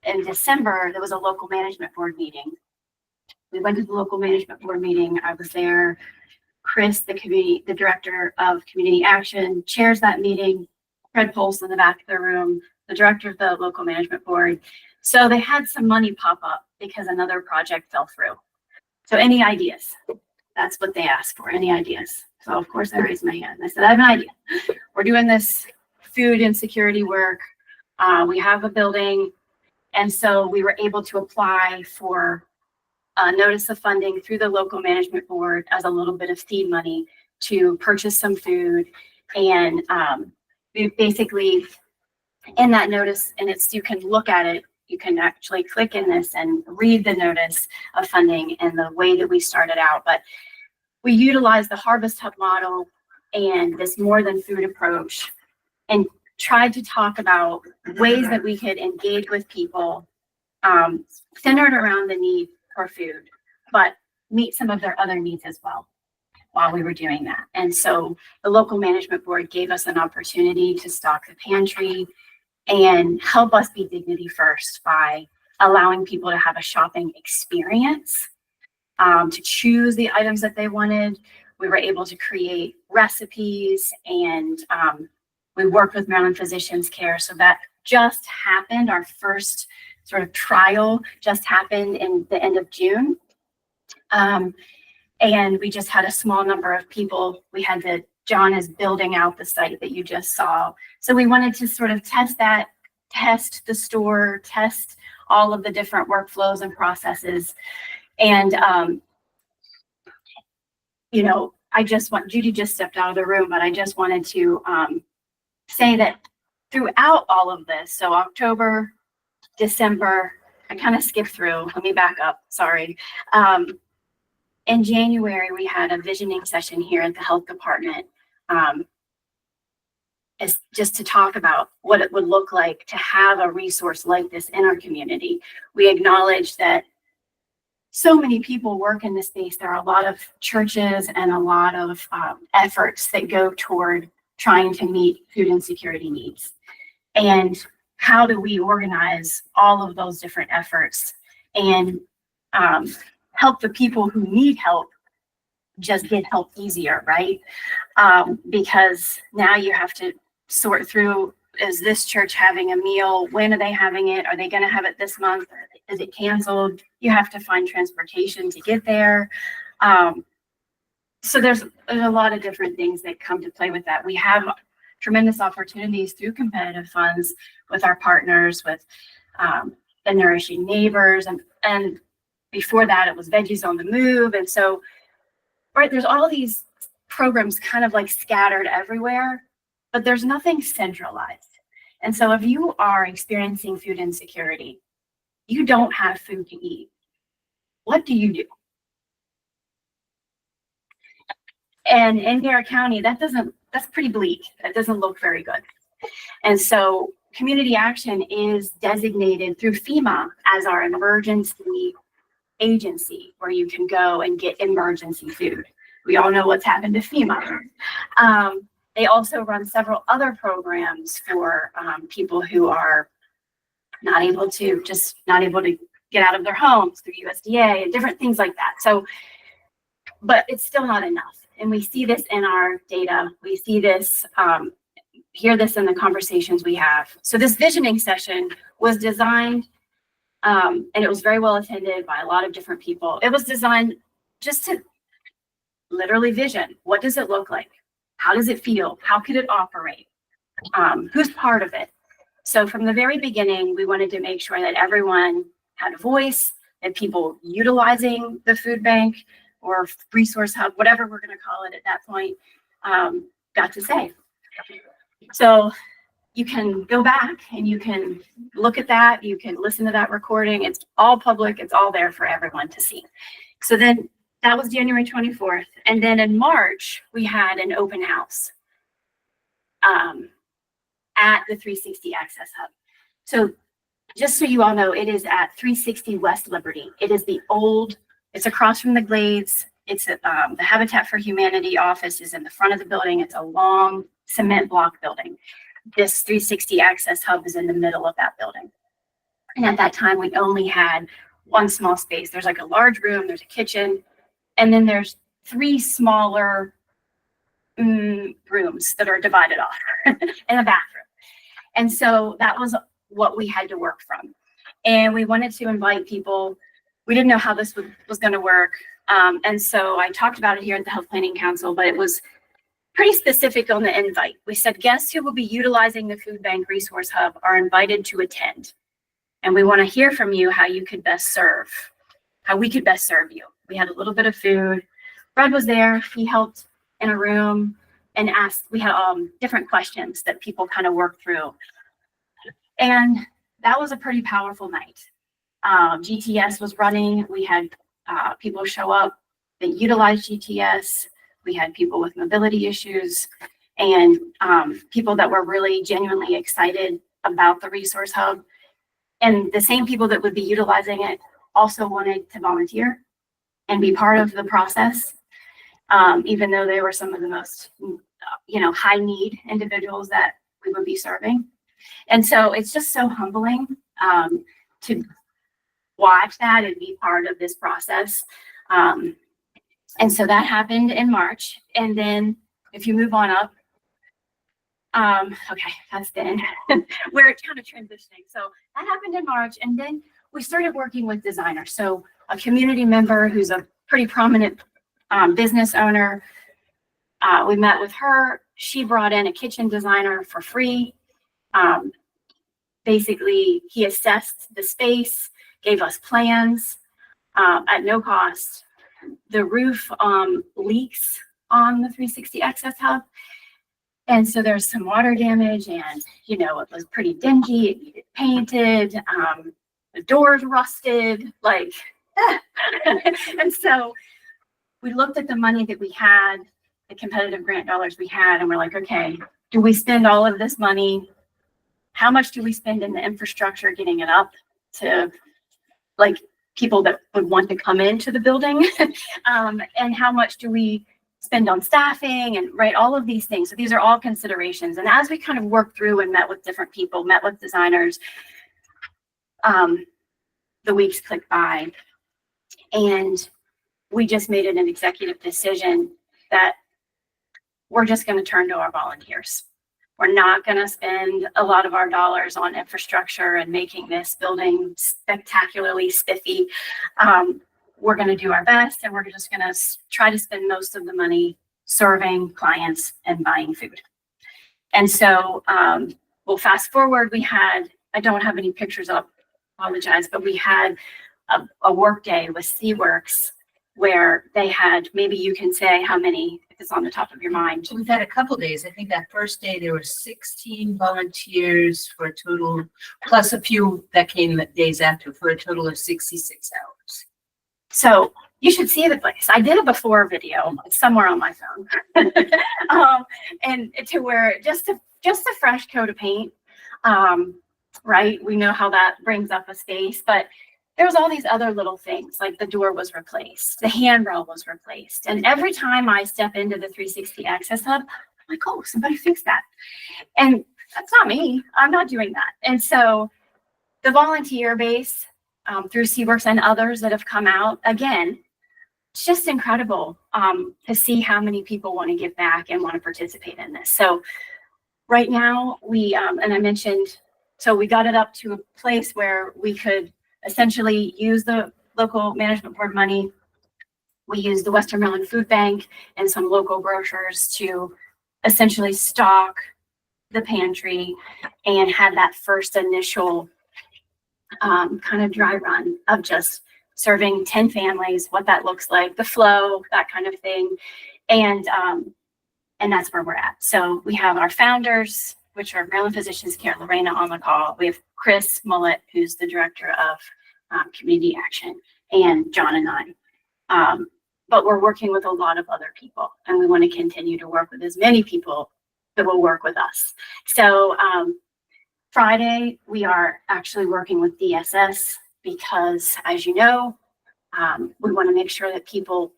Speaker 2: in December, there was a local management board meeting. We went to the local management board meeting. I was there. Chris, the director of Community Action, chairs that meeting. Fred Pulse in the back of the room, the director of the local management board. So they had some money pop up because another project fell through. So any ideas? That's what they asked for, any ideas? So of course I raised my hand. I said, I have an idea. We're doing this food insecurity work. We have a building. And so we were able to apply for a notice of funding through the local management board as a little bit of seed money to purchase some food. And we basically, in that notice, and you can look at it, you can actually click in this and read the notice of funding and the way that we started out. But we utilized the Harvest Hub model and this more than food approach and tried to talk about ways that we could engage with people centered around the need for food, but meet some of their other needs as well while we were doing that. And so the local management board gave us an opportunity to stock the pantry and help us be dignity first by allowing people to have a shopping experience, to choose the items that they wanted. We were able to create recipes and we worked with Maryland Physicians Care. So that just happened. Our first sort of trial just happened in the end of June. And we just had a small number of people. John is building out the site that you just saw. So we wanted to sort of test the store, test all of the different workflows and processes. And, Judy just stepped out of the room, but I just wanted to say that throughout all of this, so October, December, I kind of skipped through, let me back up, sorry. In January, we had a visioning session here at the health department, as just to talk about what it would look like to have a resource like this in our community. We acknowledge that so many people work in this space. There are a lot of churches and a lot of efforts that go toward trying to meet food insecurity needs. And how do we organize all of those different efforts and help the people who need help just get help easier, right? Because now you have to sort through, is this church having a meal? When are they having it? Are they going to have it this month? Is it canceled? You have to find transportation to get there. So there's a lot of different things that come to play with that. We have tremendous opportunities through competitive funds with our partners, with the Nourishing Neighbors, and Before that, it was Veggies on the Move. And so, right, there's all these programs kind of like scattered everywhere, but there's nothing centralized. And so if you are experiencing food insecurity, you don't have food to eat, what do you do? And in Garrett County, that's pretty bleak. That doesn't look very good. And so community action is designated through FEMA as our emergency agency where you can go and get emergency food. We all know what's happened to FEMA. They also run several other programs for people who are not able to get out of their homes through USDA and different things like that. So, but it's still not enough. And we see this in our data. We see this, hear this in the conversations we have. So this visioning session was designed, and it was very well attended by a lot of different people. It was designed just to literally vision. What does it look like? How does it feel? How could it operate? Who's part of it? So from the very beginning, we wanted to make sure that everyone had a voice, and people utilizing the food bank or resource hub, whatever we're going to call it at that point, got to say. So you can go back and you can look at that. You can listen to that recording. It's all public. It's all there for everyone to see. So then that was January 24th. And then in March, we had an open house at the 360 Access Hub. So just so you all know, it is at 360 West Liberty. It is it's across from the Glades. It's the Habitat for Humanity office is in the front of the building. It's a long cement block building. This 360 Access Hub is in the middle of that building. And at that time, we only had one small space. There's like a large room, there's a kitchen, and then there's 3 smaller rooms that are divided off and a bathroom. And so that was what we had to work from. And we wanted to invite people. We didn't know how this was going to work. And so I talked about it here at the Health Planning Council, but it was pretty specific on the invite. We said guests who will be utilizing the Food Bank Resource Hub are invited to attend. And we want to hear from you how we could best serve you. We had a little bit of food. Brad was there. He helped in a room and we had different questions that people kind of worked through. And that was a pretty powerful night. GTS was running. We had people show up that utilized GTS. We had people with mobility issues and people that were really genuinely excited about the Resource Hub. And the same people that would be utilizing it also wanted to volunteer and be part of the process, even though they were some of the most, high need individuals that we would be serving. And so it's just so humbling to watch that and be part of this process. And so that happened in March. And then if you move on up, okay, that's then where it's kind of transitioning. So that happened in March. And then we started working with designers. So a community member who's a pretty prominent business owner, we met with her. She brought in a kitchen designer for free. Basically, he assessed the space, gave us plans at no cost. The roof leaks on the 360 Access Hub. And so there's some water damage and, it was pretty dingy. It needed painted. The doors rusted, and so we looked at the money that we had, the competitive grant dollars we had, and we're like, okay, do we spend all of this money? How much do we spend in the infrastructure getting it up to people that would want to come into the building? And how much do we spend on staffing and all of these things? So these are all considerations. And as we kind of worked through and met with different people, met with designers, the weeks clicked by and we just made it an executive decision that we're just going to turn to our volunteers. We're not going to spend a lot of our dollars on infrastructure and making this building spectacularly spiffy. We're going to do our best, and we're just going to try to spend most of the money serving clients and buying food. And so, fast forward, I don't have any pictures up, apologize, but we had a work day with SeaWorks where they had, maybe you can say how many, if it's on the top of your mind.
Speaker 11: We've had a couple days. I think that first day there were 16 volunteers for a total, plus a few that came the days after, for a total of 66 hours.
Speaker 2: So you should see the place. I did a before video. It's somewhere on my phone. And to where just a fresh coat of paint. Right. We know how that brings up a space, but there was all these other little things, like the door was replaced, the handrail was replaced. And every time I step into the 360 Access Hub, I'm like, oh, somebody fixed that. And that's not me. I'm not doing that. And so the volunteer base through SeaWorks and others that have come out, again, it's just incredible to see how many people want to give back and want to participate in this. So right now we, and I mentioned, so we got it up to a place where we could essentially use the local management board money. We use the Western Maryland Food Bank and some local grocers to essentially stock the pantry and had that first initial kind of dry run of just serving 10 families, what that looks like, the flow, that kind of thing. And that's where we're at. So we have our founders, which are Maryland Physicians Care, Lorena on the call. We have Chris Mullett, who's the director of community action, and John and I. But we're working with a lot of other people, and we want to continue to work with as many people that will work with us. So Friday, we are actually working with DSS because, as you know, we want to make sure that people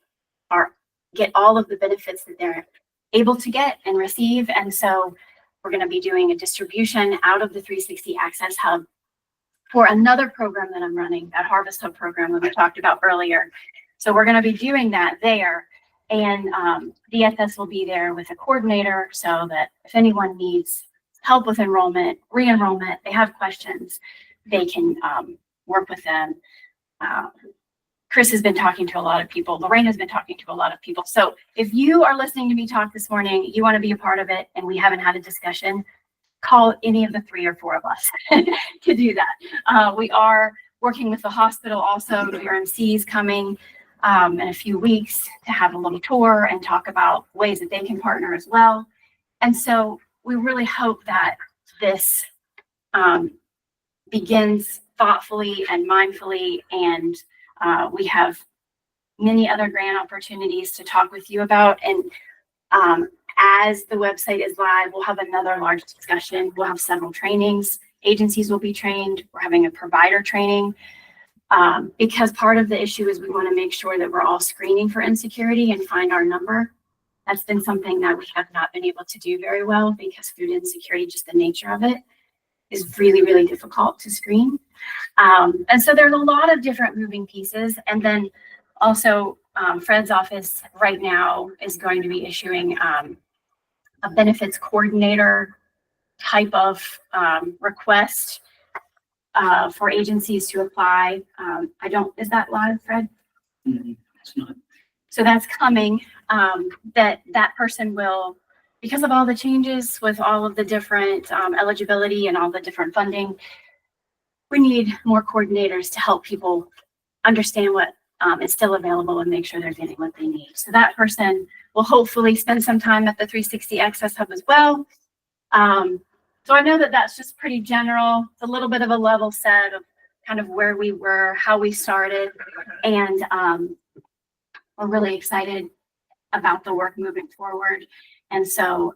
Speaker 2: get all of the benefits that they're able to get and receive. And so we're going to be doing a distribution out of the 360 Access Hub for another program that I'm running, that Harvest Hub program that we talked about earlier. So we're going to be doing that there. And DSS will be there with a coordinator so that if anyone needs help with enrollment, re-enrollment, they have questions, they can work with them. Chris has been talking to a lot of people. Lorraine has been talking to a lot of people. So if you are listening to me talk this morning, you want to be a part of it, and we haven't had a discussion, call any of the 3 or 4 of us to do that. We are working with the hospital also. WRMC is coming in a few weeks to have a little tour and talk about ways that they can partner as well. And so we really hope that this begins thoughtfully and mindfully, and we have many other grant opportunities to talk with you about. And as the website is live, we'll have another large discussion. We'll have several trainings. Agencies will be trained. We're having a provider training because part of the issue is we want to make sure that we're all screening for insecurity and find our number. That's been something that we have not been able to do very well because food insecurity, just the nature of it, is really, really difficult to screen. And so there's a lot of different moving pieces. And then also Fred's office right now is going to be issuing a benefits coordinator type of request for agencies to apply. Is that live, Fred?
Speaker 12: It's not.
Speaker 2: So that's coming, that person will, because of all the changes with all of the different eligibility and all the different funding, we need more coordinators to help people understand what is still available and make sure they're getting what they need. So that person will hopefully spend some time at the 360 Access Hub as well. So I know that that's just pretty general. It's a little bit of a level set of kind of where we were, how we started, and we're really excited about the work moving forward. And so,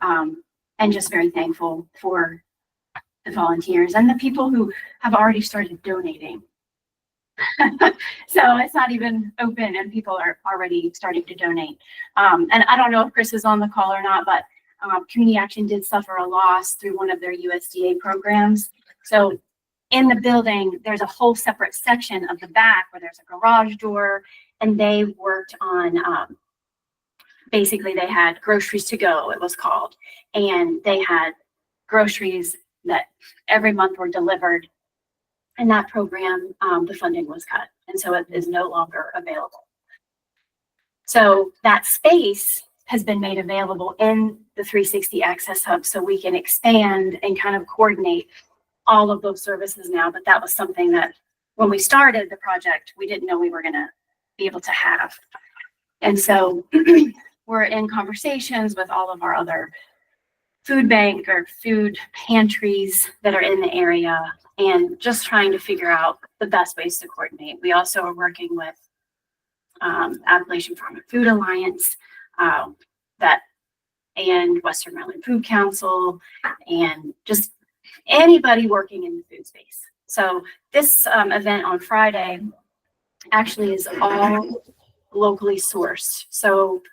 Speaker 2: and just very thankful for the volunteers and the people who have already started donating. So it's not even open and people are already starting to donate. And I don't know if Chris is on the call or not, but Community Action did suffer a loss through one of their USDA programs. So in the building, there's a whole separate section of the back where there's a garage door, and they worked on, basically they had groceries to go, it was called. And they had groceries that every month were delivered. And that program, the funding was cut. And so it is no longer available. So that space has been made available in the 360 Access Hub so we can expand and kind of coordinate all of those services now. But that was something that when we started the project, we didn't know we were going to be able to have. And so we're in conversations with all of our other food bank or food pantries that are in the area and just trying to figure out the best ways to coordinate. We also are working with Appalachian Farm and Food Alliance, that and Western Maryland Food Council, and just anybody working in the food space. So this event on Friday actually is all locally sourced. So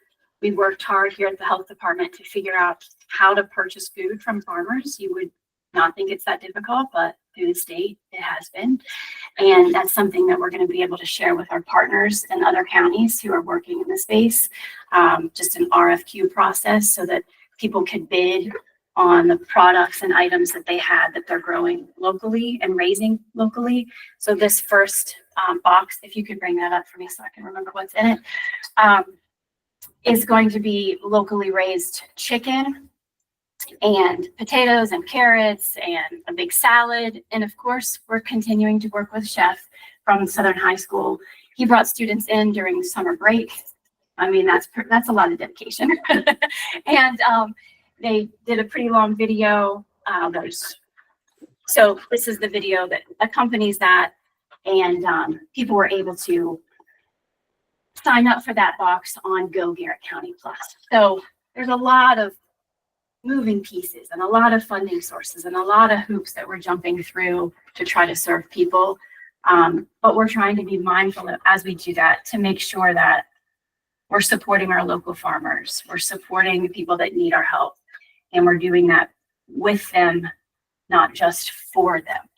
Speaker 2: we worked hard here at the health department to figure out how to purchase food from farmers. You would not think it's that difficult, but through the state, it has been. And that's something that we're going to be able to share with our partners in other counties who are working in the space, just an RFQ process so that people could bid on the products and items that they had that they're growing locally and raising locally. So this first box, if you could bring that up for me so I can remember what's in it, is going to be locally raised chicken and potatoes and carrots and a big salad. And of course, we're continuing to work with Chef from Southern High School. He brought students in during summer break. I mean, that's a lot of dedication. And they did a pretty long video. So this is the video that accompanies that. And people were able to sign up for that box on Go Garrett County Plus. So there's a lot of moving pieces and a lot of funding sources and a lot of hoops that we're jumping through to try to serve people. But we're trying to be mindful of, as we do that, to make sure that we're supporting our local farmers. We're supporting the people that need our help. And we're doing that with them, not just for them.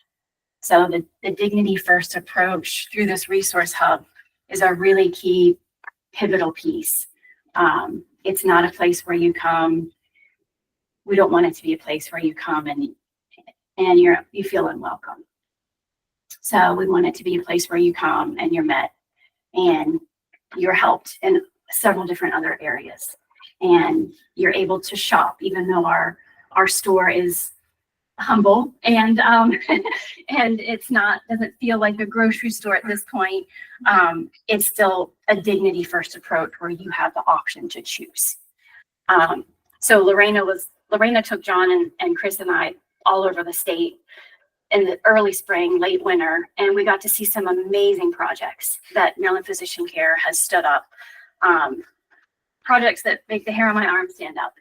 Speaker 2: So the Dignity First approach through this resource hub is a really key pivotal piece. It's not a place where you come. We don't want it to be a place where you come and you feel unwelcome. So we want it to be a place where you come and you're met and you're helped in several different other areas. And you're able to shop, even though our store is humble and and it's not, doesn't feel like a grocery store at this point. It's still a Dignity First approach where you have the option to choose. So Lorena took John and Chris and I all over the state in the early spring, late winter, and we got to see some amazing projects that Maryland Physician Care has stood up. Projects that make the hair on my arm stand up.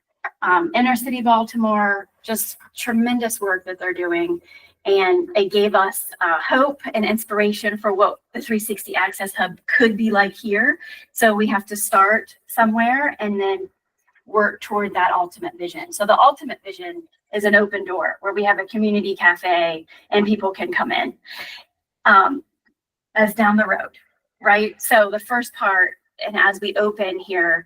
Speaker 2: Inner City Baltimore, just tremendous work that they're doing. And it gave us hope and inspiration for what the 360 Access Hub could be like here. So we have to start somewhere and then work toward that ultimate vision. So the ultimate vision is an open door where we have a community cafe and people can come in. That's down the road, right? So the first part, and as we open here,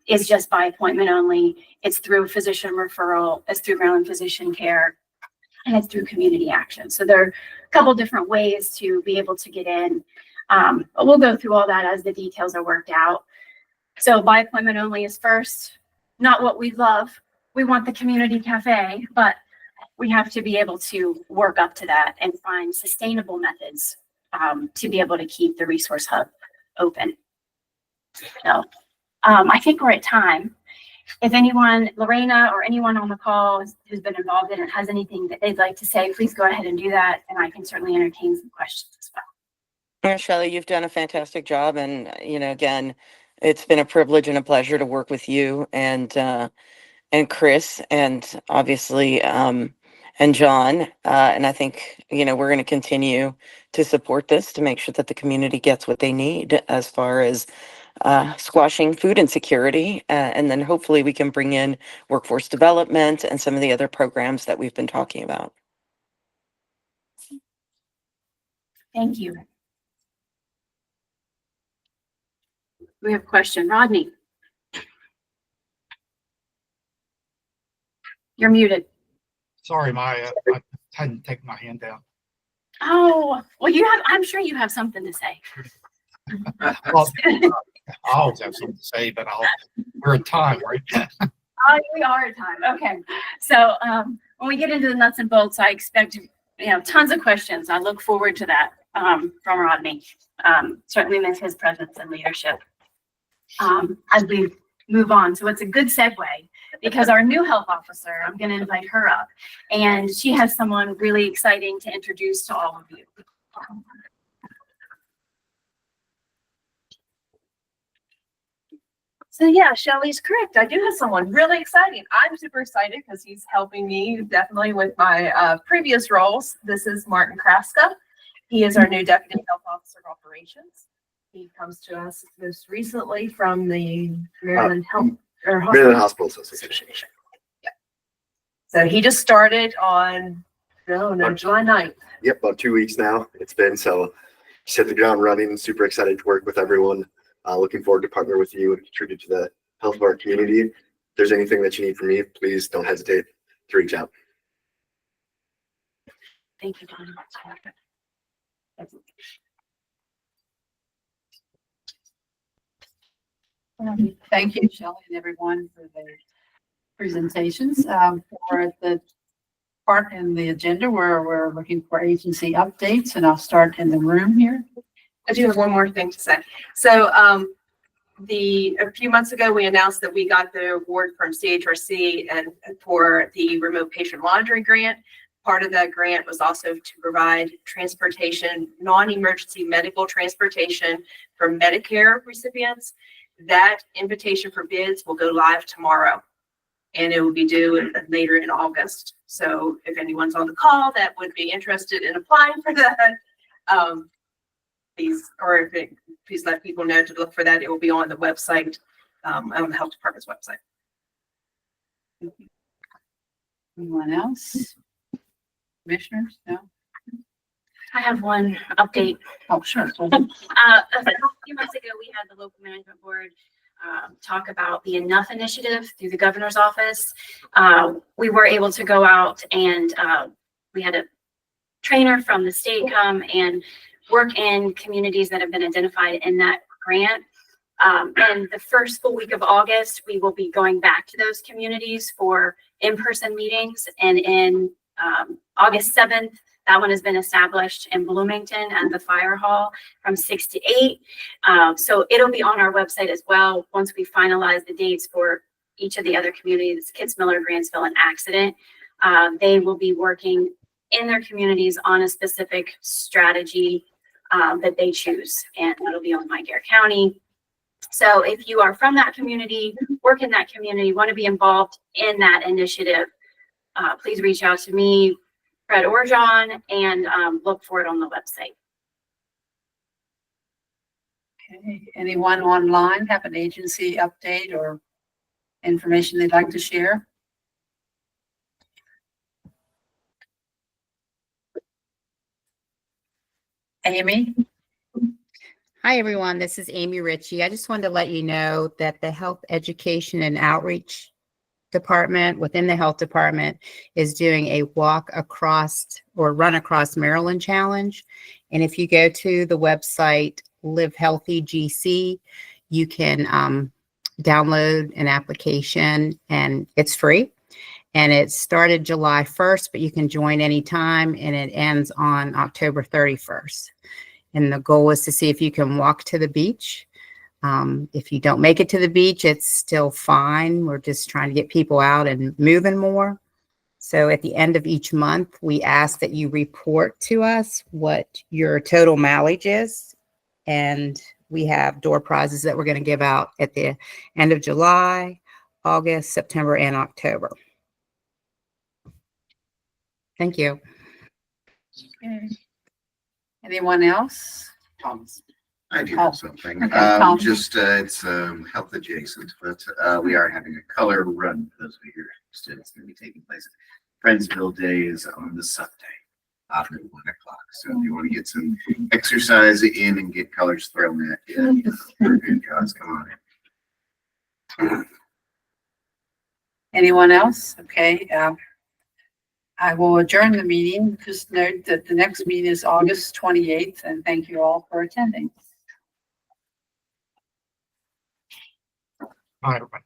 Speaker 2: is just by appointment only. It's through physician referral, it's through Maryland Physician Care, and it's through community action. So there are a couple different ways to be able to get in. But we'll go through all that as the details are worked out. So by appointment only is first, not what we love. We want the community cafe, but we have to be able to work up to that and find sustainable methods to be able to keep the resource hub open. So I think we're at time. If anyone, Lorena or anyone on the call who's been involved in it has anything that they'd like to say, please go ahead and do that. And I can certainly entertain some questions as well.
Speaker 12: Yeah, Shelley, you've done a fantastic job. And, again, it's been a privilege and a pleasure to work with you and Chris and obviously, and John. And I think, we're going to continue to support this to make sure that the community gets what they need as far as squashing food insecurity. And then hopefully we can bring in workforce development and some of the other programs that we've been talking about.
Speaker 2: Thank you. We have a question. Rodney. You're muted.
Speaker 9: Sorry, I hadn't taken my hand down.
Speaker 2: Oh, well, I'm sure you have something to say.
Speaker 9: Well, I always have something to say, but we're at time, right?
Speaker 2: We are at time. Okay. So when we get into the nuts and bolts, I expect, tons of questions. I look forward to that. from Rodney. Certainly miss his presence and leadership. As we move on, so it's a good segue because our new health officer, I'm going to invite her up, and she has someone really exciting to introduce to all of you.
Speaker 5: So yeah, Shelley's correct. I do have someone really exciting. I'm super excited because he's helping me definitely with my previous roles. This is Martin Kraska. He is our new Deputy Health Officer of Operations. He comes to us most recently from the Maryland
Speaker 13: Maryland Hospital Association.
Speaker 5: Yeah. So he just started on, July 9th.
Speaker 13: Yep, about 2 weeks now. It's been so just hit the ground running. Super excited to work with everyone. Looking forward to partner with you and contribute to the health of our community. If there's anything that you need from me, please don't hesitate to reach out.
Speaker 2: Thank you, John.
Speaker 1: Thank you, Shelley, and everyone for the presentations. For the part in the agenda where we're looking for agency updates, and I'll start in the room here.
Speaker 5: I do have one more thing to say. So a few months ago, we announced that we got the award from CHRC and for the remote patient monitoring grant. Part of that grant was also to provide transportation, non-emergency medical transportation for Medicare recipients. That invitation for bids will go live tomorrow, and it will be due later in August. So if anyone's on the call that would be interested in applying for that, please let people know to look for that. It will be on the website, on the health department's website.
Speaker 1: Anyone else? Commissioners? No?
Speaker 2: I have one update.
Speaker 1: Oh, sure.
Speaker 2: A few months ago, we had the local management board talk about the Enough initiative through the governor's office. We were able to go out and we had a trainer from the state come and work in communities that have been identified in that grant. And the first full week of August, we will be going back to those communities for in-person meetings. And in August 7th, that one has been established in Bloomington at the fire hall from 6 to 8. So it'll be on our website as well once we finalize the dates for each of the other communities, Kitzmiller, Grantsville, and Accident. They will be working in their communities on a specific strategy that they choose, and it'll be on My Dare County. So if you are from that community, work in that community, want to be involved in that initiative, please reach out to me, Fred or John, and look for it on the website.
Speaker 1: Okay. Anyone online have an agency update or information they'd like to share? Amy?
Speaker 14: Hi, everyone. This is Amy Ritchie. I just wanted to let you know that the Health Education and Outreach Department within the Health Department is doing a walk across or run across Maryland challenge. And if you go to the website Live Healthy GC, you can download an application and it's free. And it started July 1st, but you can join anytime, and it ends on October 31st. And the goal is to see if you can walk to the beach. If you don't make it to the beach, it's still fine. We're just trying to get people out and moving more. So at the end of each month, we ask that you report to us what your total mileage is. And we have door prizes that we're going to give out at the end of July, August, September, and October. Thank you.
Speaker 1: Okay. Anyone else? Thomas.
Speaker 4: I do
Speaker 1: Oh,
Speaker 4: have something.
Speaker 1: okay, Tom.
Speaker 4: It's health adjacent, but we are having a color run for those of you who are interested. It's going to be taking place at Friendsville Day is on the Sunday after 1 o'clock. So if you want to get some exercise in and get colors thrown at you, for a good cause, come on in.
Speaker 1: Anyone else? Okay. I will adjourn the meeting. Just note that the next meeting is August 28th, and thank you all for attending.
Speaker 9: Hi, everybody.